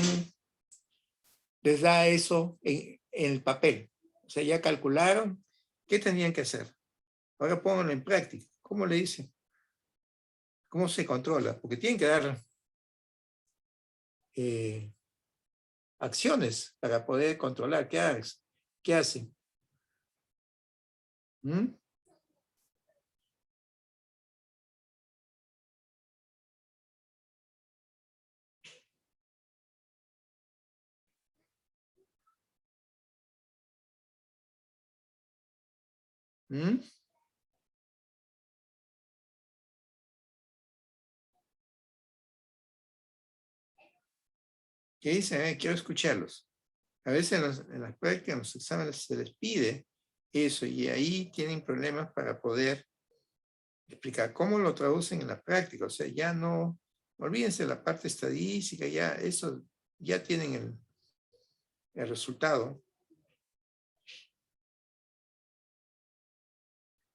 les da eso en el papel. O sea, ya calcularon qué tenían que hacer. Ahora pónganlo en práctica. ¿Cómo le dicen? ¿Cómo se controla? Porque tienen que dar acciones para poder controlar qué hacen. ¿Mm? ¿Mm? ¿Qué dicen? Quiero escucharlos. A veces en las prácticas, en los exámenes, se les pide eso y ahí tienen problemas para poder explicar cómo lo traducen en la práctica. O sea, ya no, olvídense de la parte estadística, ya eso, ya tienen el resultado.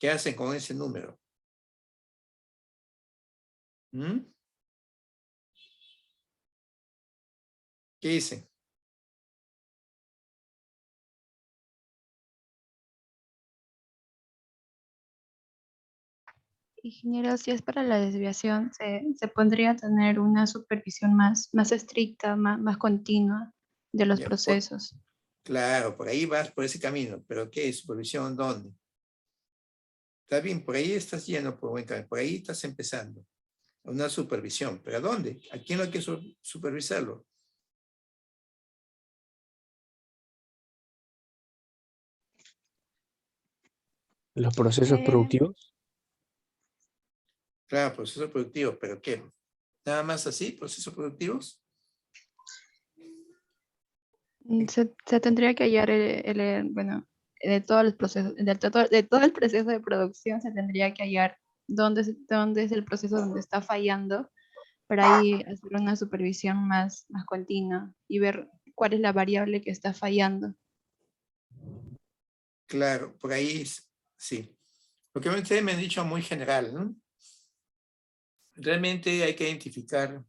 ¿Qué hacen con ese número? ¿Mm? ¿Qué dicen? Ingeniero, si es para la desviación, se podría tener una supervisión más estricta, más continua de los Ya, procesos. Claro, por ahí vas por ese camino, pero ¿qué? ¿Supervisión dónde? Está bien, por ahí estás yendo por buen camino, por ahí estás empezando. Una supervisión, ¿pero a dónde? ¿A quién hay que supervisarlo? Los procesos productivos. Claro, procesos productivos, ¿pero qué? ¿Nada más así, procesos productivos? Se tendría que hallar bueno, de todos los procesos, de todo el proceso de producción se tendría que hallar dónde es el proceso donde está fallando para ahí hacer una supervisión más continua y ver cuál es la variable que está fallando. Claro, por ahí sí. Lo que ustedes me han dicho muy general, ¿no? Realmente hay que identificar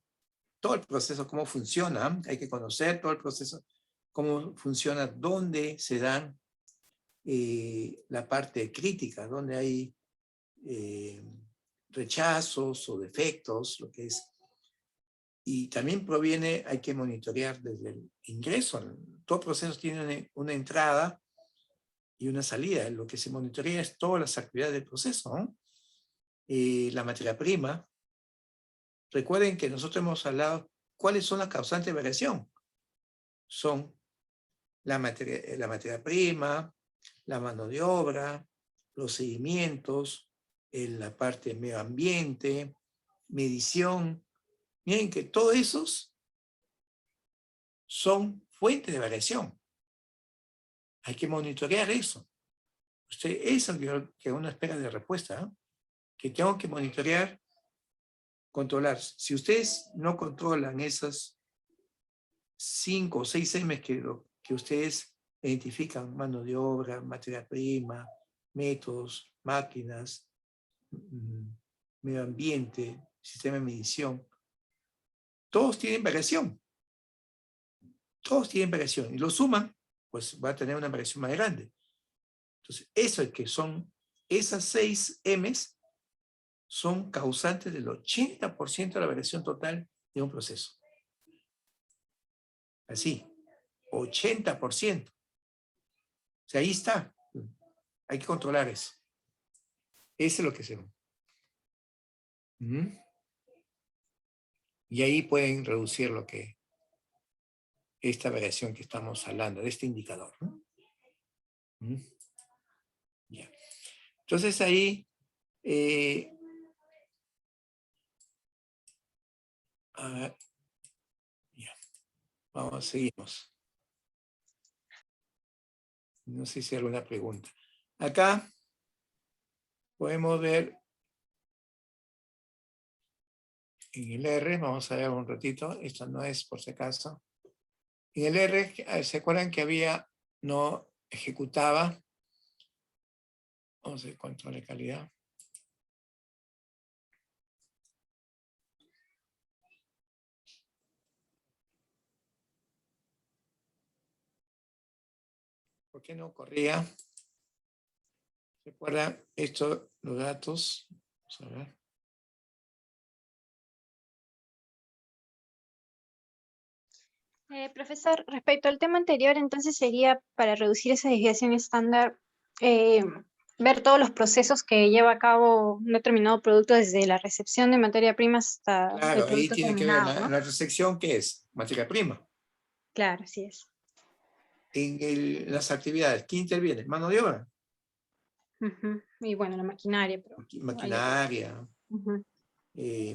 todo el proceso, cómo funciona, hay que conocer todo el proceso, cómo funciona, dónde se dan la parte crítica, dónde hay rechazos o defectos, lo que es. Y también proviene, hay que monitorear desde el ingreso. Todo proceso tiene una entrada y una salida. Lo que se monitorea es todas las actividades del proceso, ¿no? La materia prima. Recuerden que nosotros hemos hablado cuáles son las causantes de variación. Son la materia prima, la mano de obra, los seguimientos, la parte de medio ambiente, medición. Miren que todos esos son fuentes de variación. Hay que monitorear eso. Eso es lo que uno espera de respuesta, ¿eh? Que tengo que monitorear, controlar. Si ustedes no controlan esas 5 o 6 M's que ustedes identifican, mano de obra, materia prima, métodos, máquinas, medio ambiente, sistema de medición, todos tienen variación. Todos tienen variación. Y lo suman, pues va a tener una variación más grande. Entonces, eso es que son, esas 6 M's son causantes del 80% de la variación total de un proceso. Así, 80%. O sea, ahí está. Hay que controlar eso. Eso es lo que se ve. Y ahí pueden reducir lo que, esta variación que estamos hablando, de este indicador, ¿no? Ya. Entonces ahí, a ver, ya. Vamos, seguimos. No sé si hay alguna pregunta. Acá podemos ver en el R, vamos a ver un ratito, esto no es por si acaso. En el R, ¿se acuerdan que había, no ejecutaba? Vamos a ver control de calidad. ¿Por qué no corría? ¿Se acuerdan esto, los datos? Vamos a ver. Profesor, respecto al tema anterior, entonces sería para reducir esa desviación estándar, ver todos los procesos que lleva a cabo un determinado producto desde la recepción de materia prima hasta Claro, el ahí producto tiene que ver terminado, ¿no? la recepción, ¿qué es? Materia prima. Claro, así es. En las actividades, ¿quién interviene? Mano de obra. Y bueno, la maquinaria. Pero maquinaria,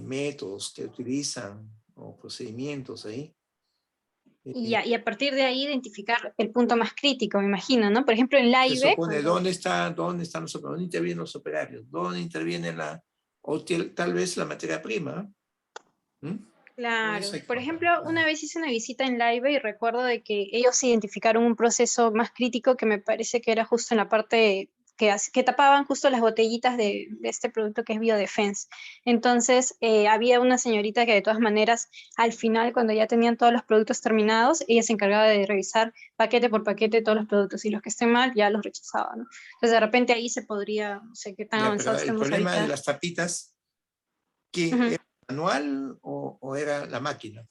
métodos que utilizan o procedimientos ahí. Y a partir de ahí identificar el punto más crítico, me imagino, ¿no? Por ejemplo, en la Se IB... supone, ¿dónde están los operarios? ¿Dónde intervienen los operarios? ¿Dónde interviene tal vez la materia prima? Claro, por ejemplo, una vez hice una visita en Live y recuerdo de que ellos identificaron un proceso más crítico que me parece que era justo en la parte que tapaban justo las botellitas de este producto que es Biodefense. Entonces, había una señorita que de todas maneras, al final, cuando ya tenían todos los productos terminados, ella se encargaba de revisar paquete por paquete todos los productos, y los que estén mal ya los rechazaba, ¿no? Entonces, de repente ahí se podría, no sé qué tan Ya, pero avanzados el estamos problema ahorita. de las tapitas, ¿que Ujú. era manual o era la máquina?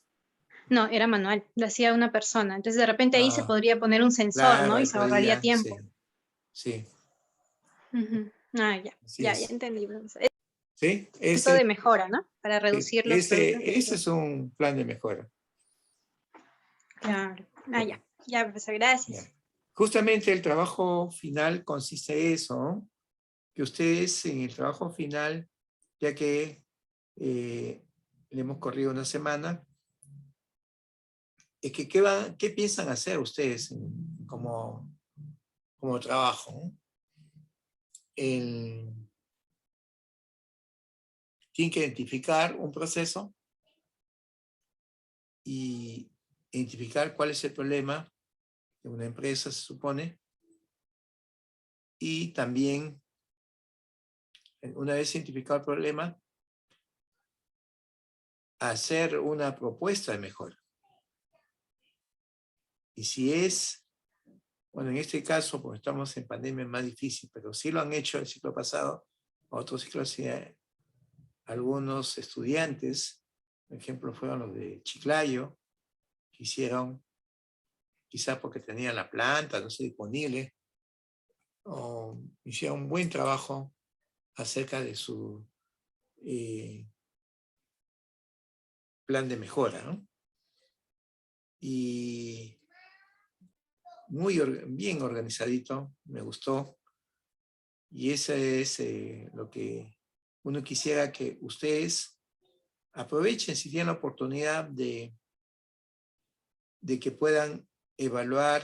No, era manual, lo hacía una persona. Entonces, de repente ahí se Ah, podría poner un sensor, claro, ¿no? Y ahí se ahorraría podía, tiempo. sí, sí, Ujú. Ah, ya, así ya es. entendí. Sí, Punto de mejora, ¿no? Para reducir los productos. ese es un plan de mejora. Claro. Ah, ya. Ya, profesor, gracias. Ya. Justamente el trabajo final consiste en eso, ¿no? Que ustedes en el trabajo final, ya que le hemos corrido una semana, es que ¿qué piensan hacer ustedes como trabajo, ¿no? Tienen que identificar un proceso y identificar cuál es el problema de una empresa, se supone, y también, una vez identificado el problema, hacer una propuesta de mejora. Y si es, bueno, en este caso, porque estamos en pandemia, es más difícil, pero sí lo han hecho el ciclo pasado, otros ciclos, algunos estudiantes, por ejemplo, fueron los de Chiclayo, que hicieron, quizá porque tenían la planta, no sé, disponible, o hicieron un buen trabajo acerca de su plan de mejora, ¿no? Y muy bien organizadito, me gustó. Y ese es lo que uno quisiera que ustedes aprovechen si tienen la oportunidad de que puedan evaluar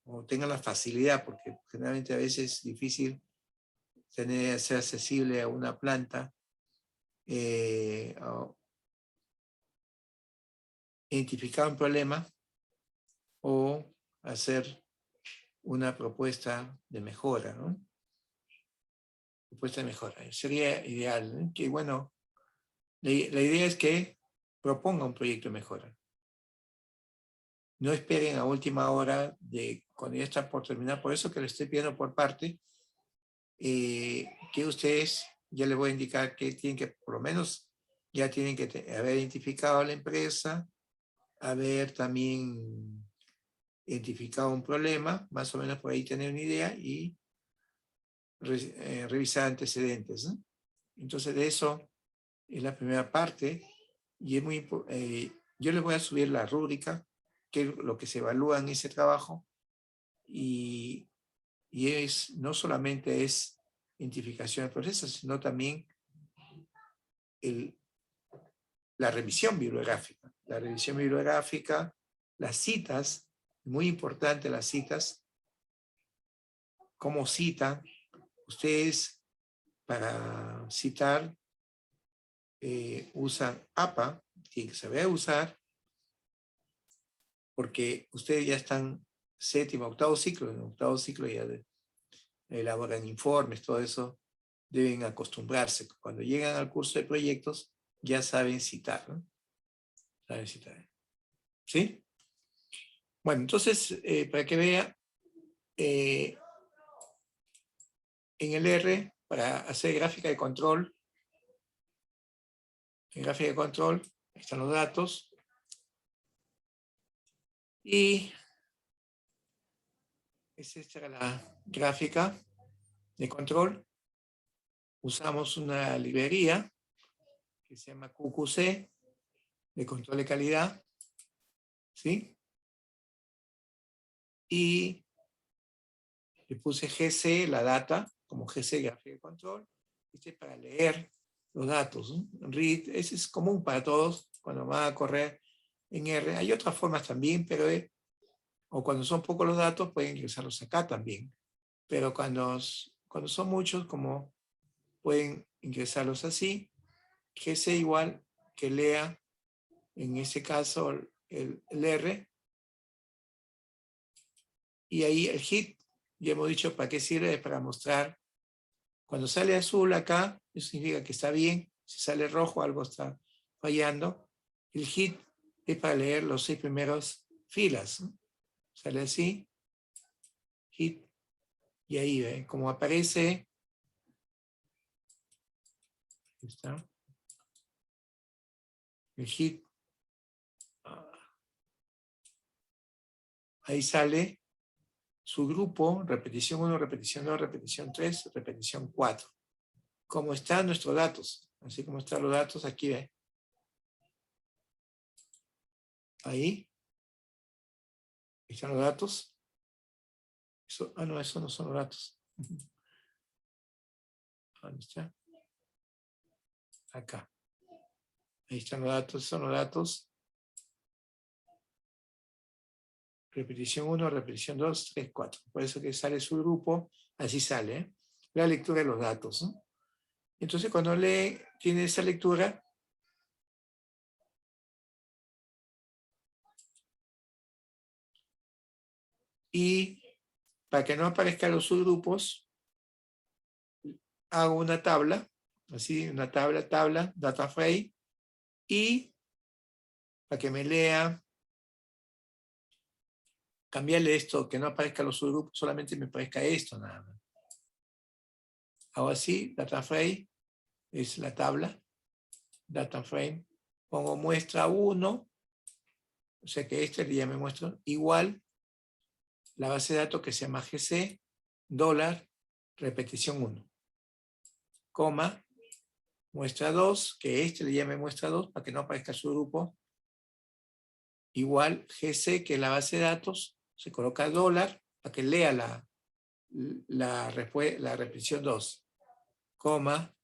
o tengan la facilidad, porque generalmente a veces es difícil ser accesible a una planta, identificar un problema o hacer una propuesta de mejora, ¿no? Propuesta de mejora. Sería ideal, ¿no? Que bueno, la idea es que proponga un proyecto de mejora. No esperen a última hora de cuando ya está por terminar. Por eso que le estoy pidiendo por parte que ustedes, ya les voy a indicar que tienen que, por lo menos, ya tienen que haber identificado a la empresa, haber también identificado un problema, más o menos por ahí tener una idea y revisar antecedentes, ¿no? Entonces de eso es la primera parte y es muy importante. Yo les voy a subir la rúbrica, que es lo que se evalúa en ese trabajo, y no solamente es identificación del proceso, sino también la revisión bibliográfica. La revisión bibliográfica, las citas, muy importante las citas, cómo citan. Ustedes para citar usan APA, tienen que saber usar, porque ustedes ya están séptimo, octavo ciclo, en octavo ciclo ya elaboran informes, todo eso, deben acostumbrarse. Cuando llegan al curso de proyectos, ya saben citar, ¿no? Saben citar. ¿Sí? Bueno, entonces, para que vea, en el R, para hacer gráfica de control, en gráfica de control, están los datos, y esta era la gráfica de control. Usamos una librería que se llama QQC, de control de calidad, ¿sí? Y le puse GC, la data, como GC, gráfica de control, para leer los datos, ¿no? Read, ese es común para todos cuando van a correr en R. Hay otras formas también, pero o cuando son pocos los datos, pueden ingresarlos acá también. Pero cuando son muchos, como pueden ingresarlos así, GC igual que lea, en este caso, el R, y ahí el hit, ya hemos dicho para qué sirve, es para mostrar. Cuando sale azul acá, eso significa que está bien. Si sale rojo, algo está fallando. El hit es para leer los 6 primeros filas, ¿no? Sale así, hit, y ahí ven, como aparece, ahí está, el hit, ahí sale su grupo, repetición 1, repetición 2, repetición 3, repetición 4. Como están nuestros datos, así como están los datos, aquí ven. Ahí están los datos. Eso, no, eso no son los datos. ¿Dónde está? Acá. Ahí están los datos, son los datos. Repetición 1, repetición 2, 3, 4. Por eso que sale su grupo, así sale, ¿eh? La lectura de los datos, ¿no? Entonces cuando tiene esa lectura, y para que no aparezcan los subgrupos, hago una tabla, así, una tabla, data frame, y para que me lea, cambiarle esto, que no aparezcan los subgrupos, solamente me aparezca esto nada más. Hago así, data frame, es la tabla, data frame, pongo muestra 1, o sea que este ya me muestra, igual la base de datos que se llama GC, dólar, repetición 1, coma, muestra 2, que este le llame muestra 2 para que no aparezca su grupo, igual GC, que es la base de datos, se coloca dólar para que lea la repetición 2, coma,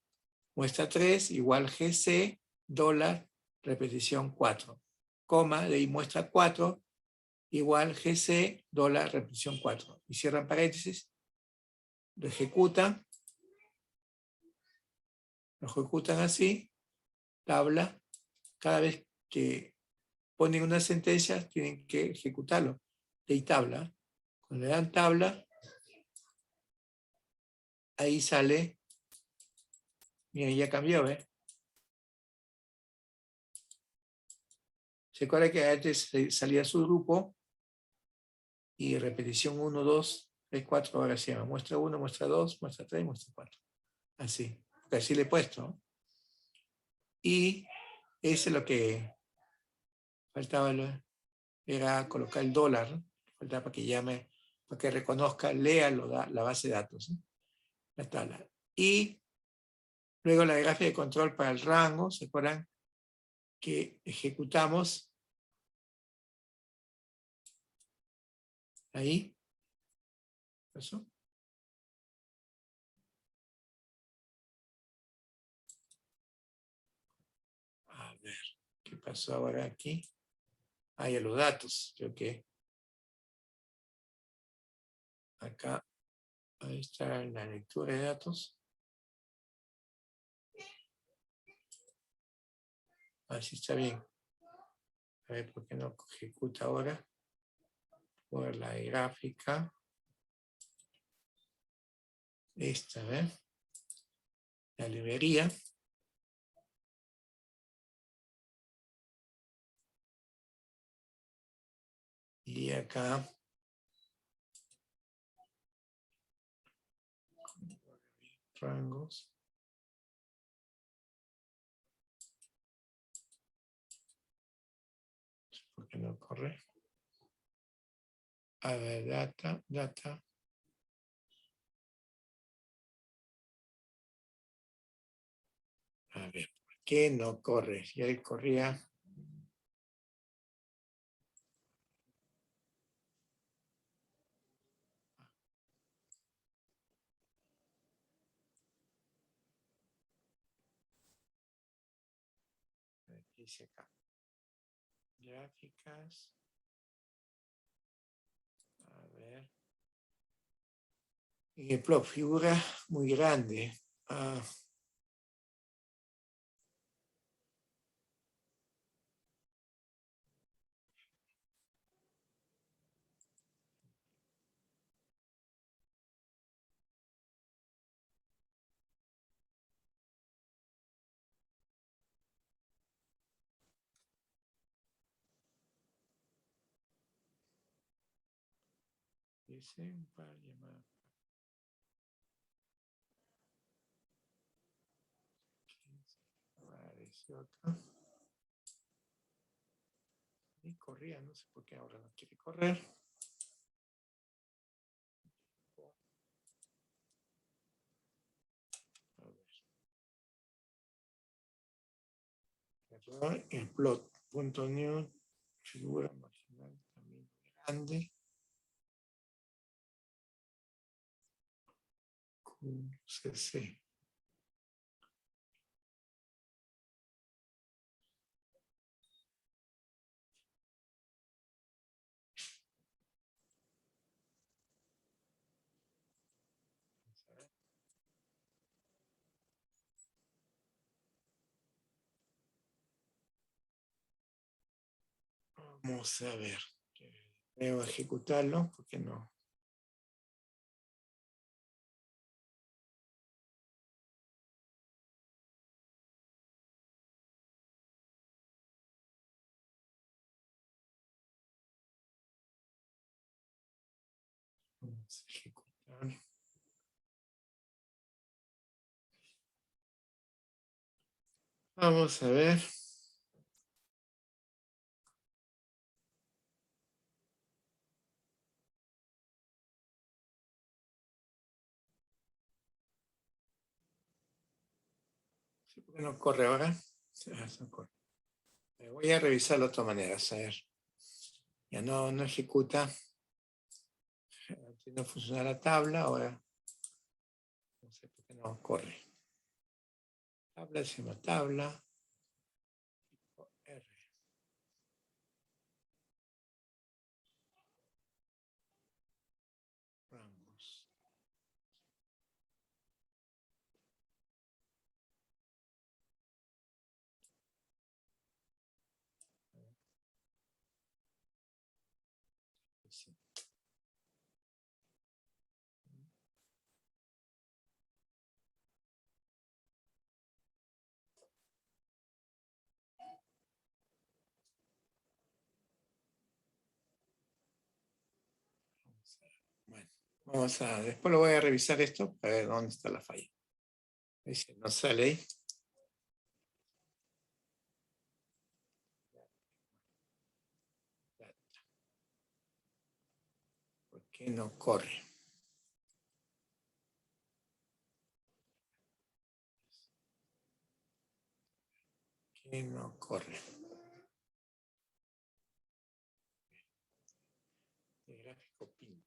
muestra 3, igual GC, dólar, repetición 4, coma, de ahí muestra 4, igual GC, dólar, repetición 4. Y cierran paréntesis, lo ejecutan así, tabla, cada vez que ponen una sentencia tienen que ejecutarlo, de tabla. Cuando le dan tabla, ahí sale, miren, ya cambió, ¿eh? Se acuerda que antes salía su grupo y repetición 1, 2, 3, 4, ahora se llama muestra 1, muestra 2, muestra 3, muestra 4. Así, porque así le he puesto, ¿no? Y eso es lo que faltaba, era colocar el dólar, ¿no? Faltaba para que llame, para que reconozca, lea la base de datos, ¿no? La tabla. Y luego la gráfica de control para el rango, ¿se acuerdan? Que ejecutamos ahí. ¿Eso? A ver, ¿qué pasó ahora aquí? Ahí los datos, creo que acá, ahí está la lectura de datos. Así está bien. A ver, ¿por qué no ejecuta ahora? Por la gráfica. Esta, ¿ver? La librería. Y acá. Rangos. ¿Por qué no corre? A ver, data. A ver, ¿por qué no corre? Si él corría. Dice acá. Gráficas. A ver. Y el plot figura muy grande. Dice un par de llamadas. Apareció acá. Y corría, no sé por qué ahora no quiere correr. A ver. El plot.new, figura marginal también grande. QCC. Vamos a ver. Debo ejecutarlo porque no. Vamos a ejecutar. Vamos a ver. Sí, ¿por qué no corre ahora? Sí, no corre. Voy a revisarlo de otra manera, a ver. Ya no ejecuta. No funciona la tabla, ahora no sé por qué no corre. Tabla, decimos tabla. R. Rangos. Sí. Bueno, después lo voy a revisar esto para ver dónde está la falla. Dice, no sale ahí. ¿Por qué no corre? ¿Por qué no corre? El gráfico PIN.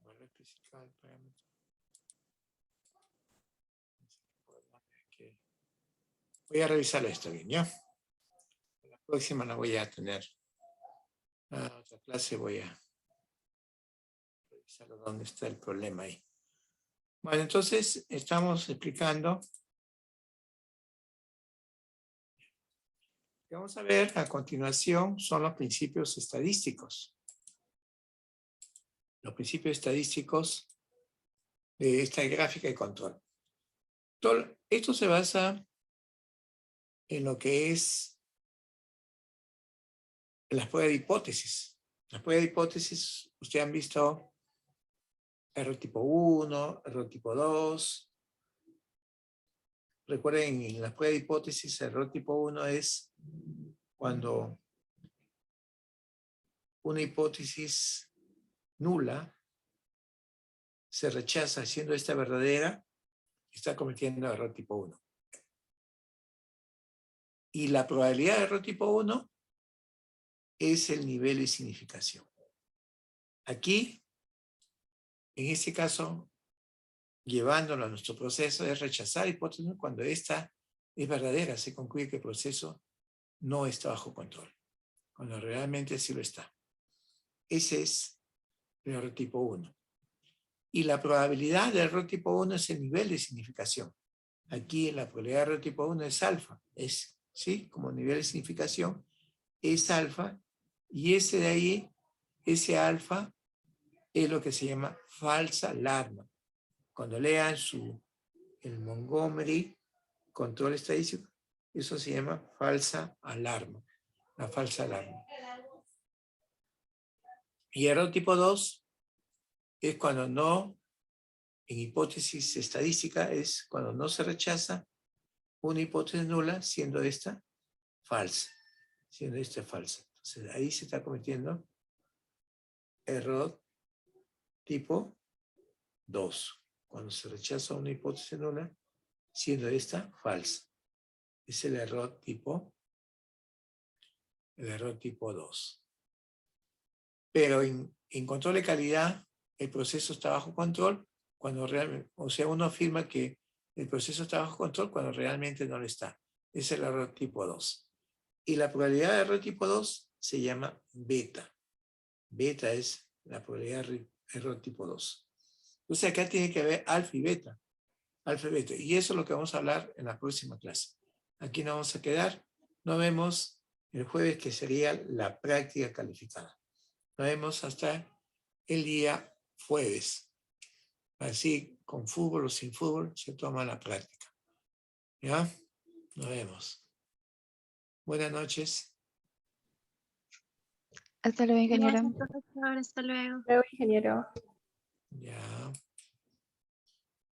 Valor especificado del parámetro. Voy a revisar esto bien, ¿ya? La próxima la voy a tener. Otra clase voy a revisar dónde está el problema ahí. Bueno, entonces estamos explicando. Lo que vamos a ver a continuación son los principios estadísticos. Los principios estadísticos de esta gráfica de control. Esto se basa en lo que es las pruebas de hipótesis. Las pruebas de hipótesis, ustedes han visto error tipo 1, error tipo 2. Recuerden, en las pruebas de hipótesis, error tipo 1 es cuando una hipótesis nula se rechaza siendo esta verdadera, está cometiendo error tipo 1. Y la probabilidad de error tipo 1 es el nivel de significación. Aquí, en este caso, llevándolo a nuestro proceso, es rechazar hipótesis cuando esta es verdadera, se concluye que el proceso no está bajo control, cuando realmente sí lo está. Ese es el error tipo 1. Y la probabilidad de error tipo 1 es el nivel de significación. Aquí la probabilidad de error tipo 1 es alfa, ¿sí? Como nivel de significación es alfa, y ese de ahí, ese alfa, es lo que se llama falsa alarma. Cuando lean el Montgomery control estadístico, eso se llama falsa alarma, la falsa alarma. Y error tipo 2 es cuando no, en hipótesis estadística, es cuando no se rechaza una hipótesis nula, siendo esta falsa. Siendo esta falsa. Entonces, ahí se está cometiendo error tipo 2. Cuando se rechaza una hipótesis nula, siendo esta falsa. Es el error tipo 2. Pero en control de calidad, el proceso está bajo control cuando realmente, o sea, uno afirma que el proceso está bajo control cuando realmente no lo está. Es el error tipo 2. Y la probabilidad de error tipo 2 se llama beta. Beta es la probabilidad de error tipo 2. Entonces acá tiene que haber alfa y beta. Alfa y beta. Y eso es lo que vamos a hablar en la próxima clase. Aquí nos vamos a quedar. Nos vemos el jueves, que sería la práctica calificada. Nos vemos hasta el día jueves. Así, con fútbol o sin fútbol, se toma la práctica. ¿Ya? Nos vemos. Buenas noches. Hasta luego, ingeniero. Gracias, profesor. Hasta luego. Luego, ingeniero. Ya.